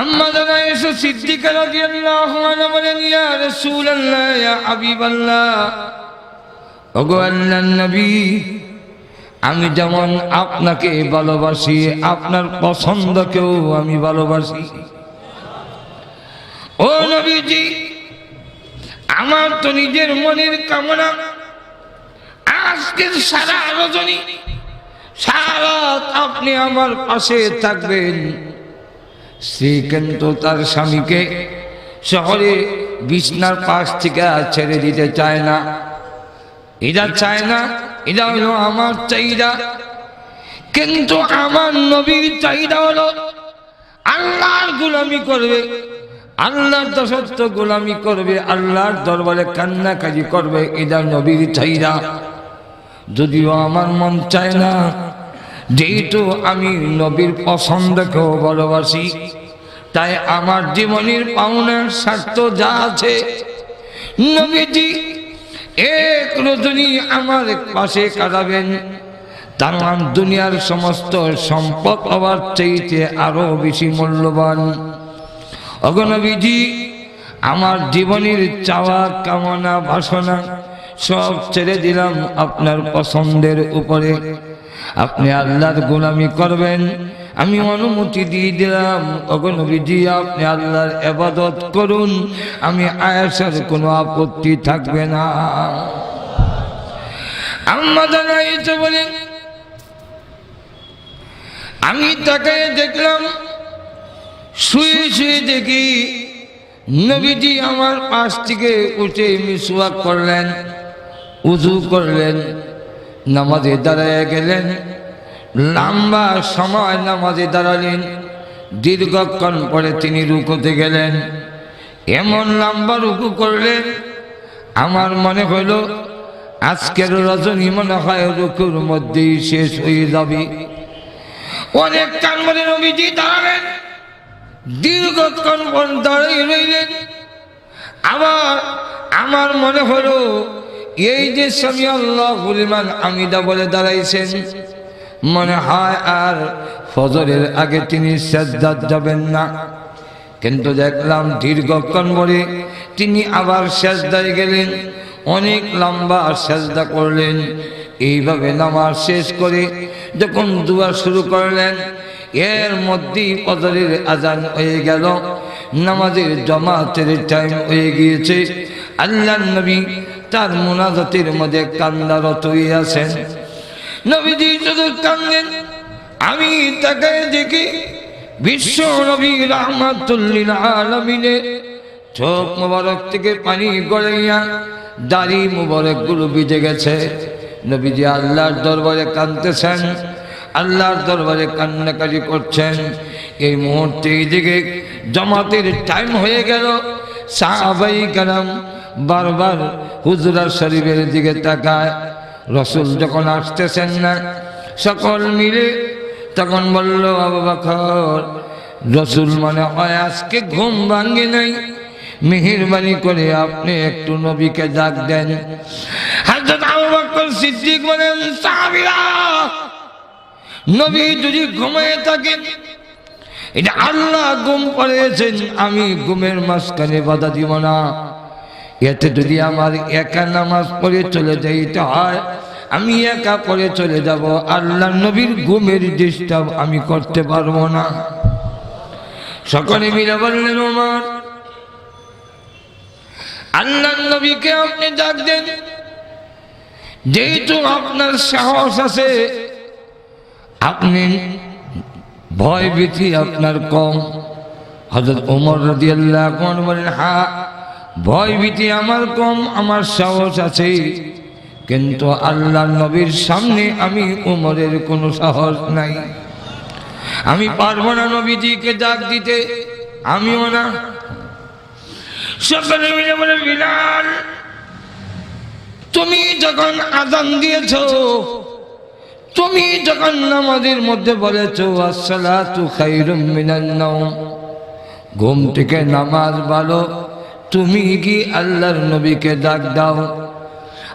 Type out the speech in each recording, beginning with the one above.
আম্মা জানা আয়েশা সিদ্দিকা রাদিয়াল্লাহু আনহা বলেন, ইয়া রাসূলুল্লাহ, ইয়া হাবিবাল্লাহ, ওগো আল্লাহর নবী, আমি যেমন আপনাকে ভালোবাসি, আপনার পছন্দকেও আমি ভালোবাসি। ও নবীজি, আমার তো নিজের মনের কামনা আজকের সারা রজনী সারা রাত আপনি আমার পাশে থাকবেন। স্ত্রী কিন্তু তার স্বামীকে শহরে বিছনার পাশ থেকে ছেড়ে দিতে চায় না। এটা চায় না, এটা হলো আমার চাহিদা। কিন্তু আমার নবীর চাহিদা হলো আল্লাহর গোলামি করবে, আল্লাহর দাসত্ব গোলামি করবে, আল্লাহর দরবারে কান্নাকাজি করবে। এটা নবীর চাহিদা। যদিও আমার মন চায় না, যেহেতু আমি নবীর পছন্দকেও ভালোবাসি, তাই আমার জীবনের পাওনার স্বার্থ যা আছে, নবীজি এক রজনী আমার পাশে কাটাবেন। তার দুনিয়ার সমস্ত সম্পদ হওয়ার চাইতে আরো বেশি মূল্যবান। ওগো নবীজি, আমার জীবনের চাওয়া কামনা বাসনা সব ছেড়ে দিলাম আপনার পছন্দের উপরে। আপনি আল্লাহর গোলামি করবেন, আমি অনুমতি দিয়ে দিলাম। ওগো নবীজি, আপনি আল্লাহর ইবাদত করুন, আমি আয়েশার কোনো আপত্তি থাকবে না। আম্মা জানা আয়েশা বলেন, আমি তাকে দেখলাম শুয়ে শুয়ে, দেখি নবীজি আমার পাশ থেকে উঠে মিসওয়াক করলেন, উযু করলেন, নামাজে দাঁড়ায় গেলেন। লম্বা সময় নামাজে দাঁড়ালেন, দীর্ঘক্ষণ পরে তিনি রুকুতে গেলেন। এমন লম্বা রুকু করলেন, আমার মনে হইল আজকের রজনী মনে হয় রুকুর মধ্যেই শেষ হয়ে যাবে। অনেক কান মনে নবীজি দাঁড়ালেন, দীর্ঘক্ষণ পর দাঁড়িয়ে রইলেন। আবার আমার মনে হলো এই যে সামি আল্লাহু লিমান হামিদা বলে দাঁড়াইছেন, মনে হয় আর ফজরের আগে তিনি সিজদাত যাবেন না। কিন্তু দেখলাম দীর্ঘক্ষণ পরে তিনি আবার সিজদায় গেলেন, অনেক লম্বা সিজদা করলেন। এইভাবে নামাজ শেষ করে যখন দুয়া শুরু করলেন, এর মধ্যেই ফজরের আজান হয়ে গেল, নামাজের জামাতের টাইম হয়ে গিয়েছে। আল্লাহর নবী তার মুনাজাতের মধ্যে কান্নারত হয়ে আছেন। নবীজি শুধু কান্দেন, আমি তাকে দেখি বিশ্ব নবী রাহমাতুল লিল আলামিনের চোখ মোবারক থেকে পানি গড়াইয়া দাড়ি মোবারক গুলো ভিজে গেছে। নবীজি আল্লাহর দরবারে কাঁদতেছেন, আল্লাহর দরবারে কান্নাকাটি করছেন। এই মুহূর্তে এইদিকে জামাতের টাইম হয়ে গেল। সাহাবায়ে কেরাম বারবার হুজুরার শরীফের দিকে তাকায়। রাসূল যখন আসতেছেন না, সকল মিলে তখন বলল, আবু বকর, রাসূল মনে হয় আজকে ঘুম ভাঙে নাই, মেহেরবানি করে আপনি একটু নবীকে ডাক দেন। হযরত আবু বকর সিদ্দিক বলেন, সাহাবীরা, নবী যদি ঘুমিয়ে থাকেন, এটা আল্লাহ ঘুম পড়িয়েছেন, আমি ঘুমের মাঝখানে বাধা দিব না। এতে যদি আমার একা নামাজ পড়ে চলে যাইতে হয়, আমি একা পড়ে চলে যাব, আল্লাহ নবীর ঘুমের ডিস্টার্ব আমি করতে পারবো না। সকলে মিলে বললেন, ওমর, আল্লাহ নবীকে আপনি ডাক দেন, যেহেতু আপনার সাহস আছে, আপনি ভয় ভীতি আপনার কম। হযরত ওমর রাদিয়াল্লাহু আনহু বলেন, হ্যাঁ, ভয় ভীতি আমার কম, আমার সাহস আছে, কিন্তু আল্লাহর নবীর সামনে আমি ওমরের কোনো সাহস নাই। আমি পারবো না নবীজিকে ডাক দিতে, আমিও না। সকলে মিলে বলে, বিলাল, তুমি যখন আযান দিয়েছো, তুমি যখন নামাজের মধ্যে বলেছো আসসালাতু খায়রুম মিনান নাওম, ঘুম থেকে নামাজ ভালো, তুমি কি আল্লাহর নবীকে ডাক দাও।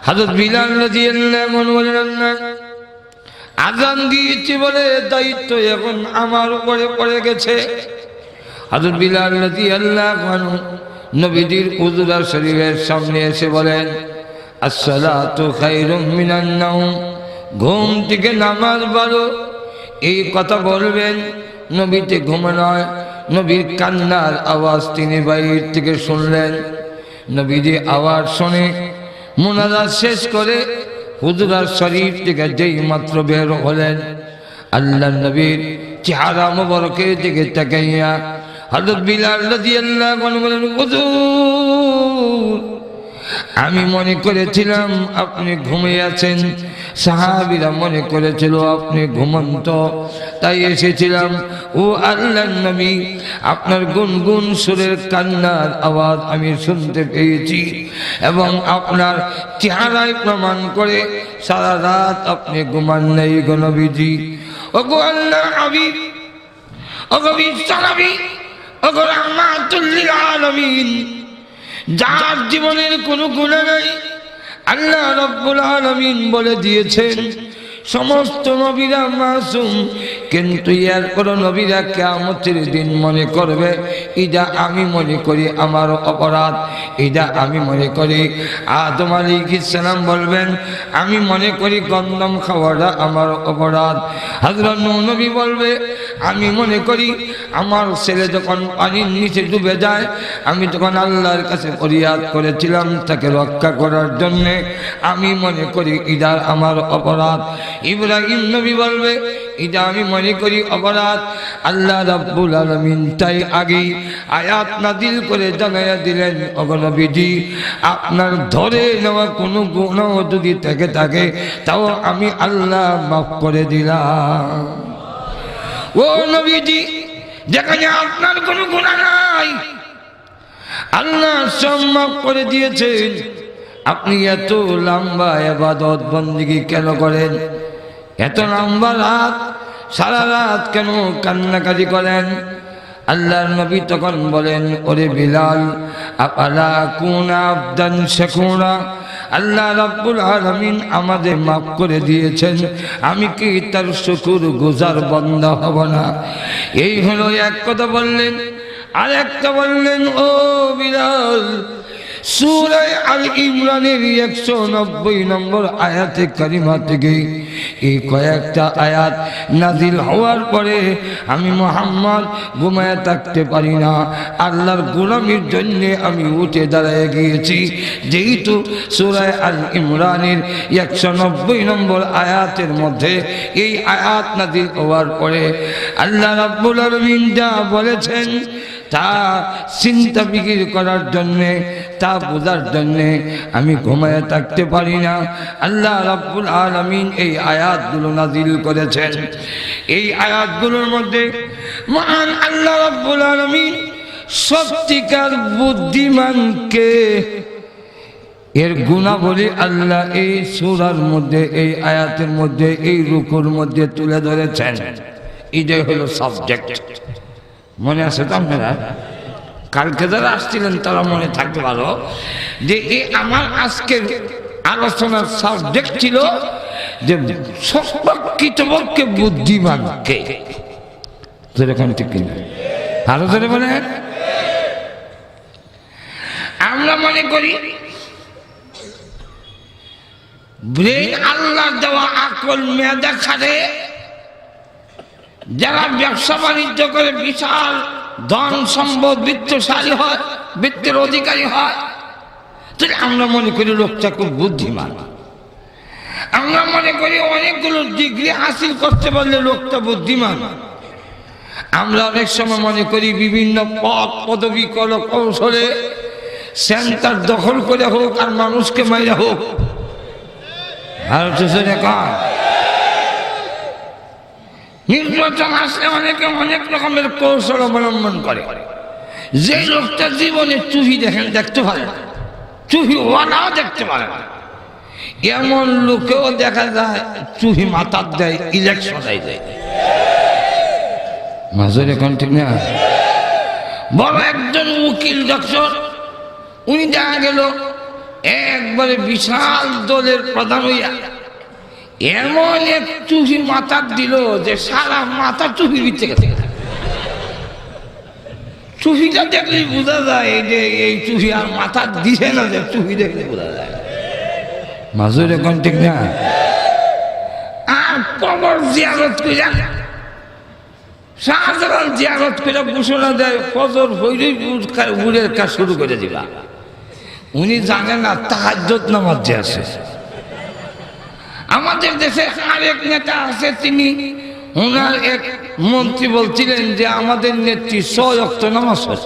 হযরত বিলাল রাদিয়াল্লাহু আনহু বলেন, আযান দিয়েছি বলে দায়িত্ব এখন আমার উপরে পড়ে গেছে। হযরত বিলাল রাদিয়াল্লাহু আনহু নবীজির হুজুরা শরীফের সামনে এসে বলেন, আসসালাতু খায়রুম মিনান নাওম, ঘুম থেকে নামাজ ভালো। এই কথা বলবেন, নবীতে ঘুমানো হয়। নবীর কান্নার আওয়াজ তিনি বাইরে থেকে শুনলেন। নবীজি আওয়াজ শুনে মুনাজাত শেষ করে হুজুরার শরীফ থেকে যেই মাত্র বের হলেন, আল্লাহর নবীর চেহারা মুবারকের দিকে তাকাইয়া হযরত বিলাল রাদিয়াল্লাহু আনহু বলেন, হুজুর, আমি মনে করেছিলাম আপনি ঘুমিয়ে আছেন, সাহাবীরা মনে করেছিল আপনি ঘুমন্ত, তাই এসেছিলাম। ও আল্লাহর নবী, আপনার গুনগুন সুরের কান্নার আওয়াজ আমি শুনতে পেয়েছি এবং আপনার চেহারায় প্রমাণ করে সারা রাত আপনি ঘুমান নাই গো নবীজি। ও গো আল্লাহর হাবিব, ও গো বিশ্বনবী, ও গো রাহমাতুল লিল আলামিন, যার জীবনের কোনো গুনাহ নাই, আল্লাহ রাব্বুল আলামিন বলে দিয়েছেন সমস্ত নবীরা মাসুম, কিন্তু এরপর নবীরা কিয়ামতের দিন মনে করবে এটা আমি মনে করি আমার অপরাধ, এটা আমি মনে করি। আদম আলাইহিস সালাম বলবেন আমি মনে করি গন্ধম খাওয়াটা আমার অপরাধ। হযরত নূহ নবী বলবে আমি মনে করি আমার ছেলে যখন পানির নিচে ডুবে যায় আমি তখন আল্লাহর কাছে ফরিয়াদ করেছিলাম তাকে রক্ষা করার জন্য, আমি মনে করি এটা আমার অপরাধ। ইব্রাহিম নবী বলবে এটা আমি মনে করি অপরাধ। আল্লাহ রাব্বুল আলামিন তাই আগেই আয়াত নাযিল করে জানাইয়া দিলেন, ওগো নবীজি, আপনার ধরে নেওয়া কোনো গুনাহ যদি থেকে থাকে তাও আমি আল্লাহ মাফ করে দিলাম। ও নবীজি, যেখানে আপনার কোনো গুনাহ নাই আল্লাহ সব মাফ করে দিয়েছেন, আপনি এত লম্বা ইবাদত বন্দেগী কেন করেন? এত লম্বা রাত, সারা রাত কেন কান্নাকাটি করেন? আল্লাহর নবী তখন বলেন, ওরে বিলাল, আফালা কুনা আবদান শাকুরা, আল্লাহ রাব্বুল আলামিন আমাদের মাফ করে দিয়েছেন, আমি কি তার শুকর গুজার বান্দা হব না? এই হলো এক কথা বললেন। আর একটা বললেন, ও বিলাল, সূরা আল ইমরানের 190 নম্বর আয়াতে কারিমা থেকে এই কয়েকটা আয়াত নাজিল হওয়ার পরে আমি মুহাম্মদ ঘুমায় থাকতে পারি না, আল্লাহর গোলামির জন্য আমি উঠে দাঁড়ায় গিয়েছি। যেহেতু সূরা আল ইমরানের 190 নম্বর আয়াতের মধ্যে এই আয়াত নাজিল হওয়ার পরে আল্লাহ রাব্বুল আলামিন যা বলেছেন তা চিন্তা ফিকির করার জন্যে, তা বোঝার জন্যে আমি ঘুমায় থাকতে পারি না। আল্লাহ রাব্বুল আলামিন এই আয়াতগুলো নাজিল করেছেন। এই আয়াতগুলোর মধ্যে মহান আল্লাহ রাব্বুল আলামিন সত্যিকার বুদ্ধিমানকে এর গুণাবলী আল্লাহ এই সূরার মধ্যে, এই আয়াতের মধ্যে, এই রুকুর মধ্যে তুলে ধরেছেন। এটাই হলো সাবজেক্ট। মনে আছে তো আপনারা? কালকে যারা আসছিলেন তারা মনে থাকতে পারো যে এই আমার আজকের আলোচনার সাবজেক্ট ছিল যে প্রকৃতপক্ষে বুদ্ধিমানকে। যেরকম ঠিক কিনা আরো ধরে বলেন। আমরা মনে করি ব্রেন আল্লাহর দেওয়া আকল মেধা খারে যারা ব্যবসা বাণিজ্য করে বিশাল ধন সম্পদ বৃত্তশালী হয়, বৃত্তের অধিকারী হয়, তাহলে আমরা মনে করি লোকটা খুব বুদ্ধিমান। আমরা মনে করি অনেকগুলো ডিগ্রি হাসিল করতে পারলে লোকটা বুদ্ধিমান। আমরা অনেক সময় মনে করি বিভিন্ন পদ পদবী কৌশলে সেন্টার দখল করে হোক আর মানুষকে মাইরা হোক, আর নির্বাচন আসলে অনেকে অনেক রকমের কৌশল অবলম্বন করে। যে লোকটা জীবনে চুহি দেখতে পারে না, চুহি ওয়ালাও দেখতে পারে না, এমন লোকেও দেখা যায় চুহি মাথার দেয়, ইলেকশন দেয়। মাঝে এখন ঠিক না? বড় একজন উকিল ডক্টর, উনি দেখা গেল একবারে বিশাল দলের প্রধান হইয়া এমন এক চুহি মাথার দিল যে সারা মাথা চুহি দিতে গেছে। চুহিটা দেখলে বোঝা যায় যে এই চুহি আর মাথা দিছে না, যে চুহি দেখলে বোঝা যায়। মাজুর এখন ঠিক না। আর কবর জিয়ারত কইরা শাহজালাল জিয়ারত করে ঘোষণা দেয় ফজর হইলে উড়ের কাজ শুরু করে দিবা। উনি জানেন না তাহাজ্জুদ নামাজ যে আছে। আমাদের দেশে আরেক নেতা আছে, তিনি ওনার এক মন্ত্রী বলছিলেন যে আমাদের নেত্রী 6 ওয়াক্ত নামাজ পড়ে।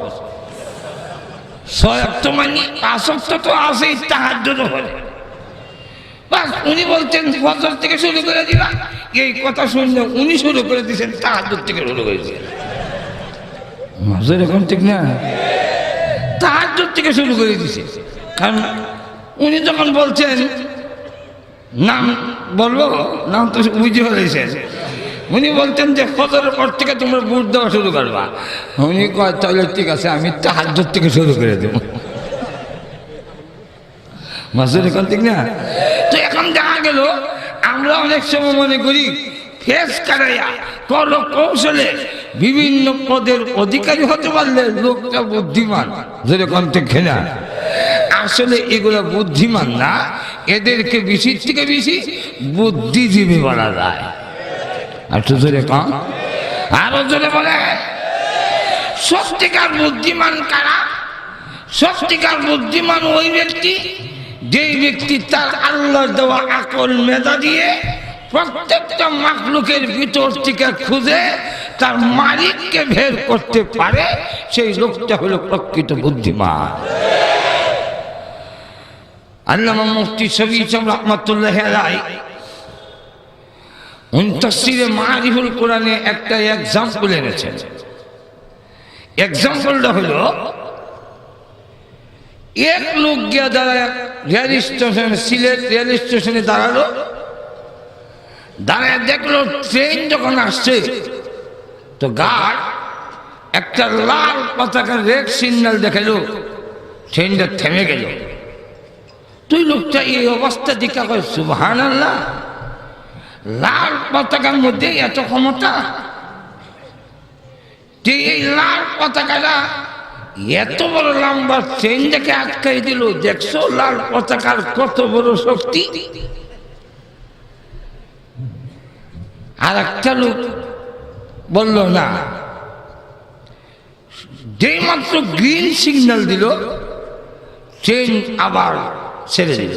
6 ওয়াক্ত মানে 5 ওয়াক্ত তো আছেই, তাহাজ্জুদ পড়ে। বাস উনি বলছেন ফজর থেকে শুরু করে দিবা। এই কথা শুনলে উনি শুরু করে দিয়েছেন তাহাজ্জুদ থেকে শুরু করেছে। মাজুর এখন ঠিক না, তাহাজ্জুদ থেকে শুরু করে দিয়েছে। কারণ উনি যখন বলছেন নাম বলবো, নাম তো বুঝে ফেলেছেন, উনি বলতেন যে ফজরের পর থেকে তোমরা বুট দেওয়া শুরু করবা। উনি কয় তাহলে ঠিক আছে, আমি তাহাজ্জুদ থেকে শুরু করে দেবো। মাজুর এখন ঠিক না। তো এখন দেখা গেল আমরা অনেক সময় মনে করি ফেস কাটাইয়া কল কৌশলে বিভিন্ন পদের অধিকারী হতে পারলে লোকটা বুদ্ধিমান, যেরকম ঠিক না। আসলে এগুলো বুদ্ধিমান না, এদেরকে বেশি থেকে বেশি বুদ্ধিজীবী বলা যায়। আর তো জোরে কম, আরো জোরে বলে। সত্যিকার বুদ্ধিমান কারা? সত্যিকার বুদ্ধিমান ওই ব্যক্তি যেই ব্যক্তি তার আল্লাহর দেওয়া আকল মেধা দিয়ে প্রত্যেকটা মাখলুকের ভিতর থেকে খুঁজে তার মালিককে বের করতে পারে, সেই লোকটা হলো প্রকৃত বুদ্ধিমান। আল্লামা মুফতি শফি সাহেব রাহমাতুল্লাহি আলাইহি উনি তাফসীরে মারিফুল কোরআনে একটা এক্সাম্পল এনেছেন। এক্সাম্পলটা হলো এক লোক গিয়া দাঁড়ায় রেল স্টেশনে, সিলেট রেল স্টেশনে দাঁড়ালো। দাঁড়ায় দেখলো ট্রেন যখন আসছে তো গার্ড একটা লাল পতাকার রেড সিগন্যাল দেখালো, ট্রেনটা থেমে গেল। তুই লোকটা এই অবস্থা দেখা কয় সুবহানাল্লাহ, লাল পতাকার মধ্যে এত ক্ষমতা। এই লাল পতাকাটা এত বড় লম্বা ট্রেনটাকে আটকাই দিল, দেখছো লাল পতাকার কত বড় শক্তি। আর একটা লোক বলল না, যেই মাত্র গ্রিন সিগন্যাল দিল ট্রেন আবার ছেড়ে দিল।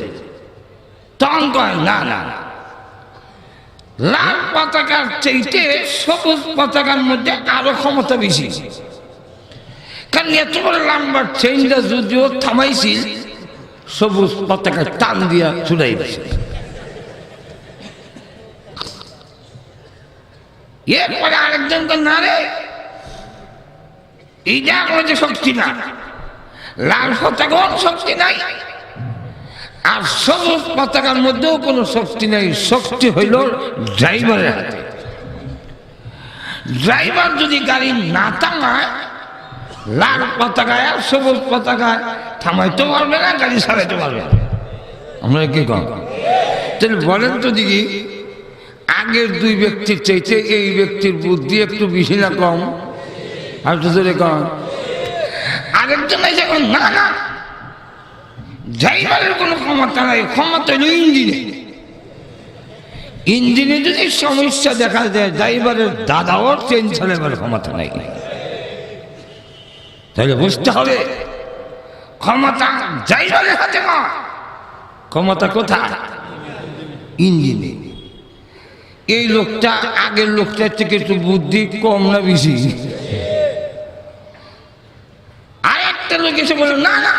তখন কয় না না, লাল পতাকার চাইতে সবুজ পতাকার মধ্যে আরো ক্ষমতা বেশি। কারণ এত বড় লম্বা ট্রেনটা যদিও থামাইছিল, সবুজ পতাকা টান দিয়া ছুড়াই দিয়েছে। এরপরে আরেকজন তো না রে, এইটা আমাদের শক্তি না, লাল পতাকার শক্তি নাই আর সবুজ পতাকার মধ্যেও কোনো শক্তি নাই। শক্তি হইল ড্রাইভারের হাতে। ড্রাইভার যদি গাড়ি না থামায়, লাল পতাকায় আর সবুজ পতাকায় থামাইতে পারবে না, গাড়ি চালাইতে পারবে না। আমরা কি কম? তাহলে বলেন তো দেখি, আগের দুই ব্যক্তির চাইতে এই ব্যক্তির বুদ্ধি একটু বেশি না কম? আর তো জোরে কম। আরেকজন এসে না না, ড্রাইভারের কোনো ক্ষমতা নাই, ক্ষমতা হইল ইঞ্জিনে। ইঞ্জিনে যদি সমস্যা দেখা যায়, ড্রাইভারের দাদাও ট্রেন চালাবার ক্ষমতা নাই। তাহলে বুঝতে হবে ক্ষমতা ড্রাইভারের হাতে নয়, ক্ষমতা কোথায়? ইঞ্জিনে। এই লোকটা আগের লোকটার থেকে একটু বুদ্ধি কম না বেশি? আরেকটা লোক এসে বলল না না,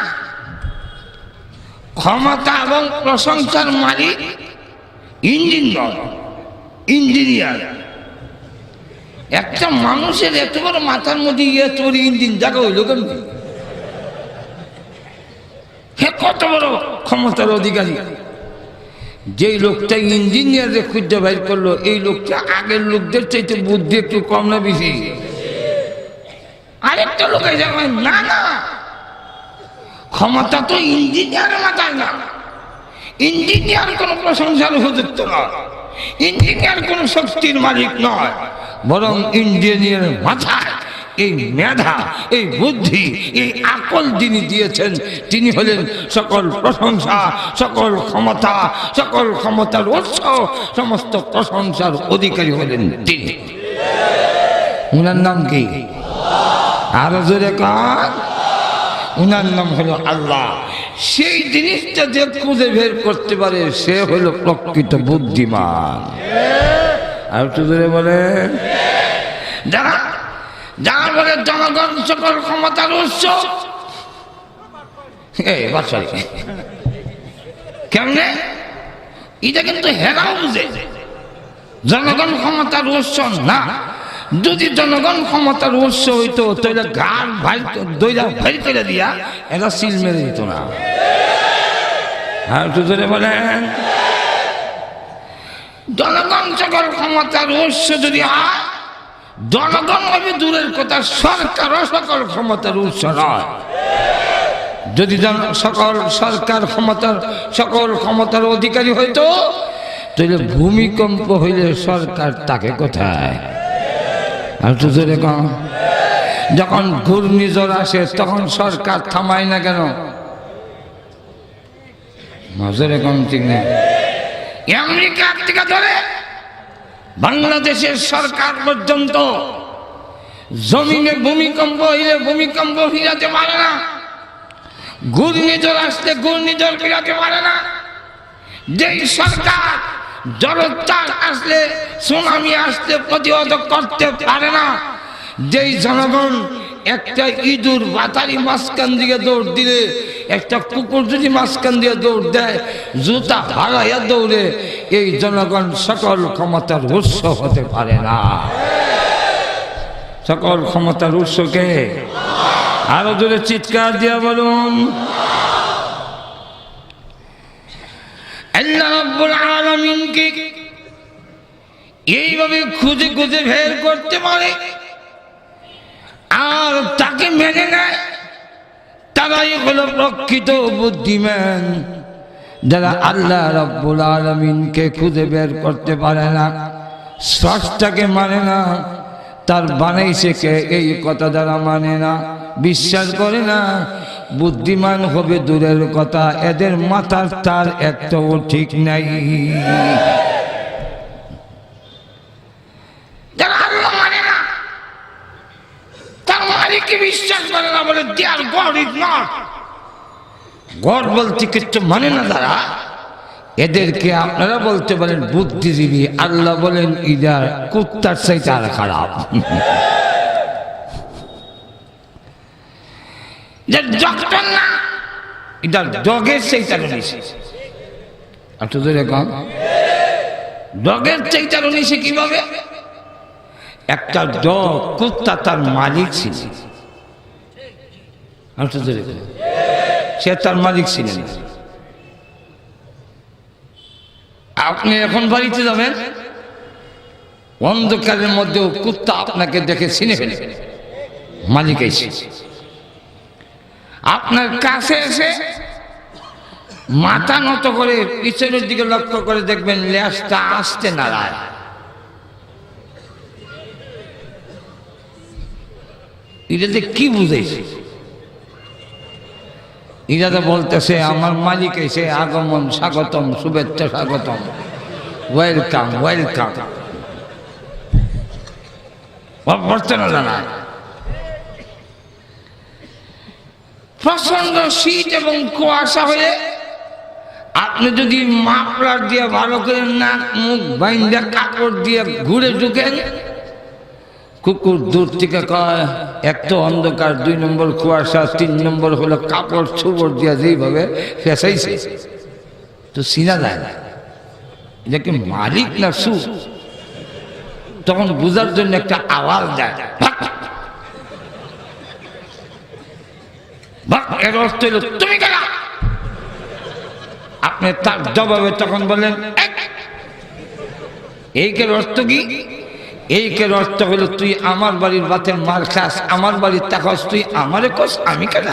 ক্ষমতা এবং প্রশংসার মালিক ইঞ্জিন নয়, ইঞ্জিনিয়ার। একটা মানুষের এত বড় মাথার মধ্যে এত বড় ইঞ্জিন জায়গা হইল কেন? হে কত বড় ক্ষমতার অধিকারী! যেই লোকটা ইঞ্জিনিয়ারে খুঁজে বাইর করলো, এই লোকটা আগের লোকদের চাইতে বুদ্ধি একটু কম না বেশি? আরেকটা লোক না না, ক্ষমতা তো ইঞ্জিনিয়ারের মাথায় না, ইঞ্জিনিয়ার কোনো প্রশংসার উপযুক্ত নয়, ইঞ্জিনিয়ার কোনো শক্তির মালিক নয়, বরং ইঞ্জিনিয়ারের মাথায় এই মেধা, এই বুদ্ধি, এই আকল যিনি দিয়েছেন তিনি হলেন সকল প্রশংসা, সকল ক্ষমতা, সকল ক্ষমতার উৎস, সমস্ত প্রশংসার অধিকারী হলেন তিনি। উনার নাম কি? আরো জোরে কান। উনার নাম হলো আল্লাহ। সেই জিনিসটা যে খুঁজে বের করতে পারে সে হলো প্রকৃত বুদ্ধিমান। আর একটু জোরে বলেন। যারা যারা বলে জনগণ সকল ক্ষমতার উৎস, কেমনে? এটা কিন্তু হেরাও বুঝে জনগণ ক্ষমতার উৎস না। যদি জনগণ ক্ষমতার উৎস হইতো তাহলে গান ভাই দইরা ভাই করে দিয়া এরা সিল মেরে দিত না। আর একটু জোরে বলেন। জনগণ সকল ক্ষমতার উৎস যদি হয়, জনগণ হবে দূরের কথা, সরকারও সকল ক্ষমতার উৎস নয়। যদি সকল সরকার সকল ক্ষমতার অধিকারী হইতো তাহলে ভূমিকম্প হইলে সরকার তাকে কোথায়? আর তো জোরে কম। যখন ঘূর্ণিঝড় আসে তখন সরকার থামায় না কেন? জোরে কম, ঠিক নেই? আমেরিকা থেকে ধরে বাংলাদেশের সরকার পর্যন্ত জমিনে ভূমিকম্প হইলে ভূমিকম্প ফিরাতে পারে না, ঘূর্ণিঝড় আসলে ঘূর্ণিঝড় ফিরাতে পারে না। যেই সরকার জলোচ্ছ্বাস আসলে সুনামি আসলে প্রতিহত করতে পারে না, যেই জনগণ একটা ইঁদুর বাতারি মাঝখান দিয়ে দৌড় দিলে, একটা কুকুর যদি মাঝখান দিয়ে দৌড় দেয় জুতা হারাইয়া দৌড়ে, এই জনগণ সকল ক্ষমতার উৎস হতে পারে না। সকল ক্ষমতার উৎসকে আরো জোরে চিৎকার দিয়া বলুন। আল্লাহ রাব্বুল আলামিনকে এইভাবে খুঁজে খুঁজে বের করতে পারে আর তাকে মেনে নেয়, তারাই হলো প্রকৃত বুদ্ধিমান। যারা আল্লাহ রাব্বুল আলামিনকে খুঁজে বের করতে পারে না, স্রষ্টাকে মানে না, তার বানাইছে কে এই কথা যারা মানে না, বিশ্বাস করে না, বুদ্ধিমান হবে দূরের কথা, এদের মাথার তার একটাও ঠিক নাই। যারা আল্লাহ মানে না, তার মালিককে বিশ্বাস করে না, বলে দেয়ার গড ইজ নট গড, বলতে কিছু মানে না যারা, এদেরকে আপনারা বলতে পারেন বুদ্ধিজীবী। আল্লাহ বলেন ইদা কুত্তার চাইতে আর খারাপ। ডক্টর না, এটা ডগের চাইতে নিছে। একটু ধরে কম, ডগের চাইতে নিছে কিভাবে? একটা ডগ কুত্তা তার মালিক ছিল, একটু ধরে সে তার মালিক ছিলেন। আপনি এখন বাড়িতে যাবেন, অন্ধকারের মধ্যেও কুত্তা আপনাকে দেখে চিনে ফেলে, মালিক এসে আপনার কাছে এসে মাথা নত করে পিছনের দিকে লক্ষ্য করে দেখবেন লেজটা আসতে নাড়ায়। এটাতে কি বুঝেছে? এরা তো বলতেছে আমার মালিক এসে, আগমন স্বাগতম, শুভেচ্ছা স্বাগতম, ওয়েলকাম ওয়েলকাম। বলতে না, প্রচন্ড শীত এবং কুয়াশা হয়ে আপনি যদি মাফলার দিয়ে ভালো করে নাক মুখ বাইন্দা কাপড় দিয়ে ঘুরে ঢুকেন, কুকুর দূর থেকে কয় এক তো অন্ধকার, 2 নম্বর কুয়াশা, 3 নম্বর হলো কাপড় ছুপড় দিয়া যেইভাবে ফেসাইছে, তো চিনা যায় না এটা কি মালিক না সু। তখন বুঝার জন্য একটা আওয়াজ দেয়, এর অর্থ হইল তুমি কেন? আপনি তার জবাবে তখন বললেন এইকের অর্থ কি? এইকের অর্থ হলো তুই আমার বাড়ির বাতের মার খাস, আমার বাড়ির তাকাস, তুই আমারে কস, আমি কেন?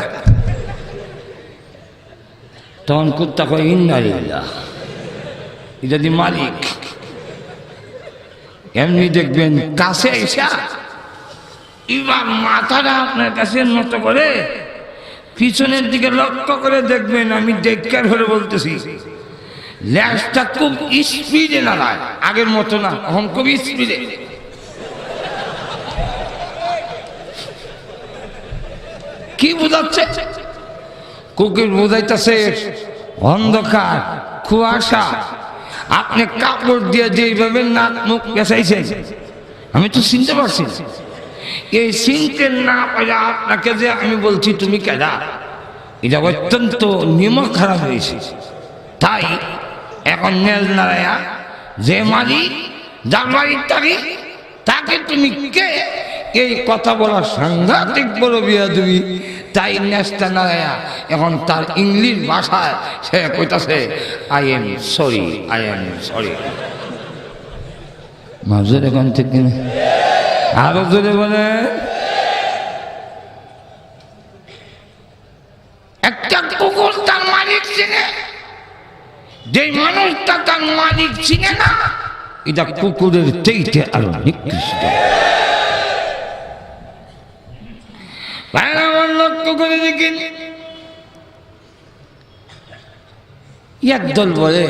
তখন কুত্তা কয় ইন্না লিল্লাহ, যদি মালিক। এমনি দেখবেন কাছে এসা এবার মাথাটা আপনার কাছে নত করে পিছনের দিকে লক্ষ্য করে দেখবেন, আমি দেখকার হলে বলতেছি, ল্যাসটা খুব স্পিডে নাড়ায়, আগের মতো না, এখন খুব স্পিডে। কি বোঝাচ্ছে? কুকুর বোঝাইতেছে অন্ধকার, কুয়াশা। আপনি কাপড় দিয়ে যেইভাবে নাক মুখ পেঁচাইছেন, আমি তো চিনতে পারছি। এই চিনতে না পারে আপনাকে যে আমি বলছি তুমি কেডা, এটা অত্যন্ত নিমক খারাপ হয়েছে। তাই এখন নেল নারায়া যে মালিক, যার বাড়ির থাকি, তাকে তুমি কে, এই কথা বলার সাংঘাতিক বড় বিয়াদবি। তাই নেস্তা নারায়া এখন তার ইংলিশ ভাষায় সে কইতাছে I am sorry, I am sorry. মাজুর এখন ঠিক কিনা আরো জোরে বলে। একটা কুকুর তার মালিক চিনে, যে মানুষটা তার মালিক চিনে না, এটা কুকুরের চাইতে আরো নিকৃষ্ট। লক্ষ্য করে দেখেন, একদল বলে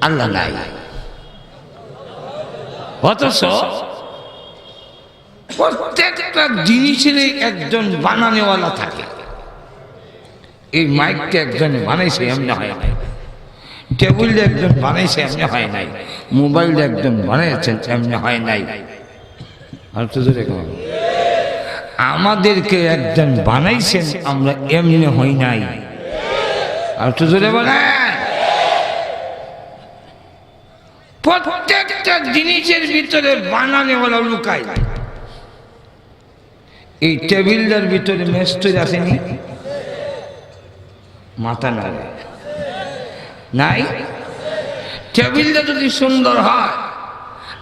আল্লাহ নাই, অথচ প্রত্যেকটা জিনিসের একজন বানানেওয়ালা থাকে। এই মাইকটা একজন বানাইছে, এমনি হয় নাই। টেবিলটা একজন বানাইছে, এমনি হয় নাই। মোবাইলটা একজন বানাইছেন, এমনি হয় নাই। আর তো জোরে কম, আমাদেরকে একজন বানাইছেন, আমরা এমনি হই নাই। আর তো জোরে বলেন। প্রত্যেকটা জিনিসের ভিতরে বানানেওয়ালা লুকায়। এই টেবিলটার ভিতরে মেস্তরি আসেনি, মাথা নাই। টেবিলটা যদি সুন্দর হয়,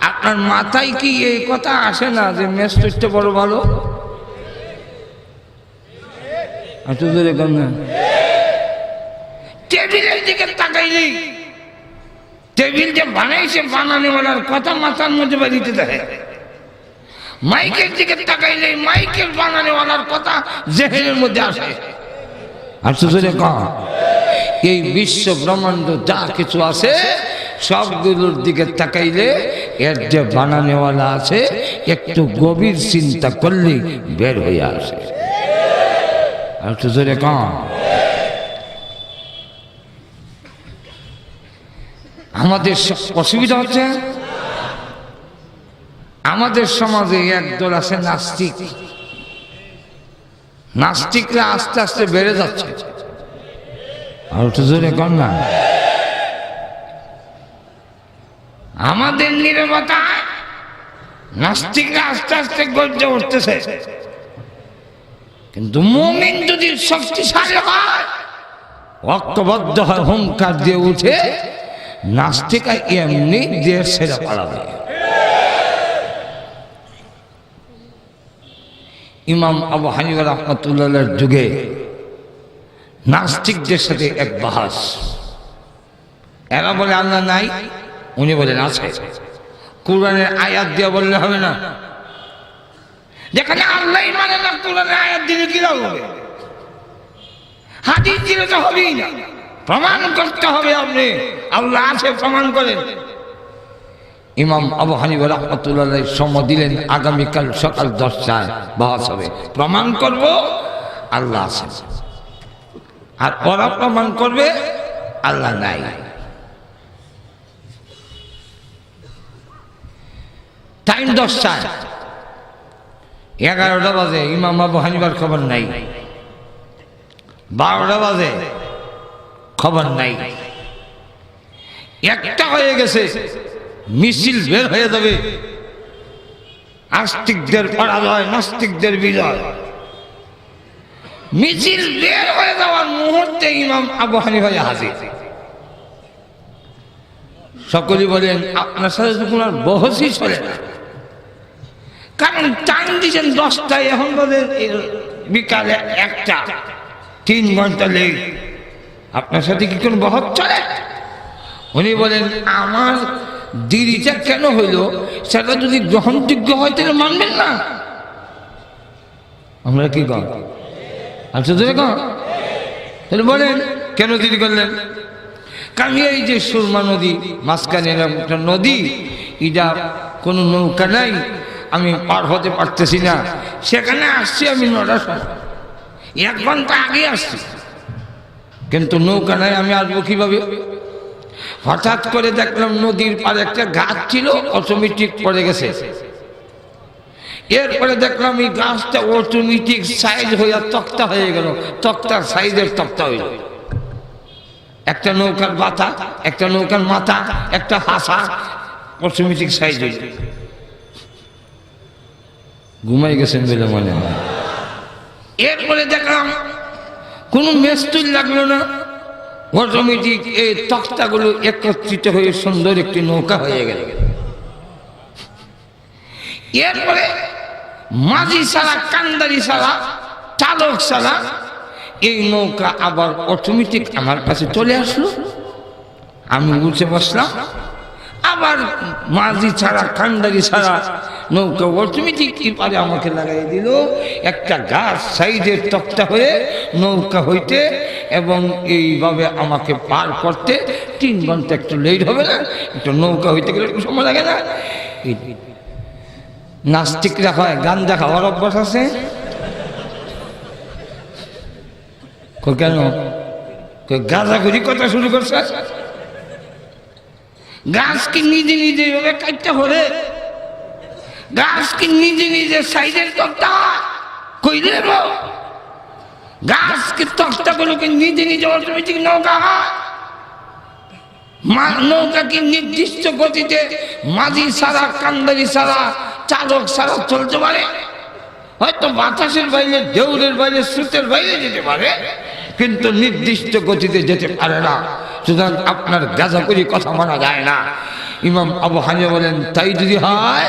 আপনার মাথায় কি এই কথা আসে না যে মেস্তরিটা বড় ভালো? টেবিলের দিকে তাকাইলেই টেবিল যে বানাইছে বানানেওয়ালার কথা মাথার মধ্যে বাড়িতে দেখে। মাইকের দিকে তাকাইলে মাইকের বানানেওয়ালার কথা জেহেনের মধ্যে আসে। আর সুযোগে কম, এই বিশ্ব ব্রহ্মাণ্ড যা কিছু আছে সবগুলোর দিকে তাকাইলে এর যে বানানেওয়ালা আছে একটু গভীর চিন্তা করলেই বের হয়ে আসে। আর সুযোগে কম, আমাদের অসুবিধা হচ্ছে, আমাদের সমাজে একদল আছে নাস্তিক। নাস্তিকরা আস্তে আস্তে বেড়ে যাচ্ছে। আর তো জোরে কর না। আমাদের নীরবতা নাস্তিকরা আস্তে আস্তে গর্জে উঠতেছে। কিন্তু মুমিন যদি শক্তিশালী হয়, ঐক্যবদ্ধ হয়, হুঙ্কার দিয়ে উঠে, নাস্তিকা এমনি দেশ ছেড়ে পালাবে। ইমাম আবু হানিফা রাহমাতুল্লাহর যুগে নাস্তিকদের সাথে এক বাহাস। এরা বলে আল্লাহ নাই, উনি বলেন আছে। কুরআনের আয়াত দিয়ে বললে হবে না, যেখানে আল্লাহ মানে না, কুরআনের আয়াত দিলে কি লাভ হবে? হাদিস দিলে তো হবেই না, প্রমাণ করতে হবে। আপনি আল্লাহ আছে প্রমাণ করেন। ইমাম আবু হানিফা রাহমাতুল্লাহ সময় দিলেন, আগামীকাল সকাল 10টায় বাহাস হবে। প্রমাণ করব আল্লাহ আছে, আর ওরা প্রমাণ করবে আল্লাহ নাই। টাইম 10টায়, 11টা বাজে, ইমাম আবু হানিফার খবর নাই। 12টা বাজে, খবর নাই। 1টা হয়ে গেছে, মিছিল বের হয়ে যাবে। আস্তিকদের পরাজয়, নাস্তিকদের বিজয়। মিছিল বের হয়ে যাওয়ার মুহূর্তে ইমাম আবু হানিফা হাজির। সকলেই বলেন আপনার সাথে তো কোনো বহসই চলে না, কারণ টাইম দিচ্ছেন 10টায়, এখন বলেন বিকালে 1টা, 3 ঘন্টা লেট। আপনার সাথে কি কোনো বহস চলে? উনি বলেন আমার দেরিটা কেন হইল, সেটা যদি গ্রহণযোগ্য হয় তাহলে মানবেন না। আমরা কি কম আচ্ছা ধরে কম তাহলে বলেন কেন দেরি করলেন? কারণ এই যে সুরমা নদী মাঝখানে একটা নদী, এটা কোনো নৌকা নাই, আমি পার হতে পারতেছি না। সেখানে আসছি আমি 9টার সময়, 1 ঘন্টা আগে আসছি, কিন্তু নৌকা নাই, আমি আসবো কিভাবে? হঠাৎ করে দেখলাম নদীর পাড়ে একটা গাছ ছিল, অটোমেটিক পড়ে গেছে। এরপরে দেখলাম এই গাছটা অটোমেটিক সাইজ হয়ে তক্তা হয়ে গেল, তক্তার সাইজের তক্তা হয়ে গেল। একটা নৌকার বাতা, একটা নৌকার মাথা, একটা হাসা অটোমেটিক সাইজ হয়ে যায়। ঘুমাই গেছেন বলে মনে হয়। এরপরে দেখলাম কোনো মেস্তুল লাগলো না, অটোমেটিক এই তক্তাগুলো একত্রিত হয়ে সুন্দর একটি নৌকা হয়ে গেল। এরপরে মাঝি ছাড়া, কান্দারি ছাড়া, চালক ছাড়া এই নৌকা আবার অটোমেটিক আমার কাছে চলে আসলো। আমি উঠে বসলাম, আবার মাঝি ছাড়া, কান্দারি ছাড়া নৌকা অটোমেটিক পারে আমাকে লাগাই দিল। একটা গাছ সাইডের তক্তা হয়ে নৌকা হইতে এবং এইভাবে আমাকে পার করতে 3 ঘন্টা একটু লেট হবে না? একটু নৌকা হইতে গেলে একটু সময় লাগে না? নাস্তিকরা হয় গাঞ্জা খাওয়ার অভ্যাস আছে কেন? গাঁজা ঘুরি কথা শুরু করছে। গাছ কি নিজে নিজে কাটতে হবে? গাছ কি নিজে নিজে সাইডের তক্তা কইলে? গাছ কি তক্তা গুলোকে নিজে নিজে অটোমেটিক নৌকা হয়? নৌকা কি নির্দিষ্ট গতিতে মাঝি ছাড়া, কান্দারি ছাড়া, চালক ছাড়া চলতে পারে? হয়তো বাতাসের বাইরে, ঢেউরের বাইরে, স্রোতের বাইরে যেতে পারে, কিন্তু নির্দিষ্ট গতিতে যেতে পারে না। সুতরাং আপনার গাঁজাখুরি কথা মানা যায় না। ইমাম আবু হানিফা বলেন তাই যদি হয়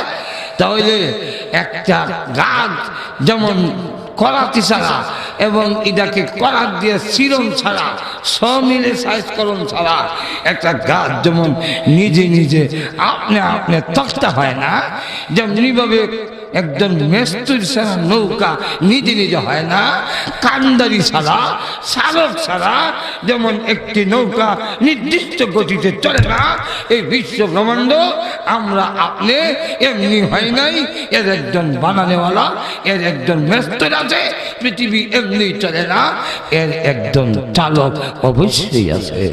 তাহলে একটা গাছ যেমন করাতি ছাড়া এবং এটাকে করাত দিয়ে চিরন ছাড়া, সমিলে সাইজকরণ ছাড়া একটা গাছ যেমন নিজে নিজে আপনি আপনি তক্তা হয় না, যেমনিভাবে একজন মেস্তুর ছাড়া নৌকা নিজে নিজে হয় না, কান্দারি ছাড়া, চালক ছাড়া যেমন একটি নৌকা নির্দিষ্ট গতিতে চলে না, এই বিশ্ব ব্রহ্মাণ্ড আমরা আপনি এমনি হয় নাই। এর একজন বানানেওয়ালা, এর একজন মেস্তুর আছে। পৃথিবী এমনি চলে না, এর একজন চালক অবশ্যই আছে।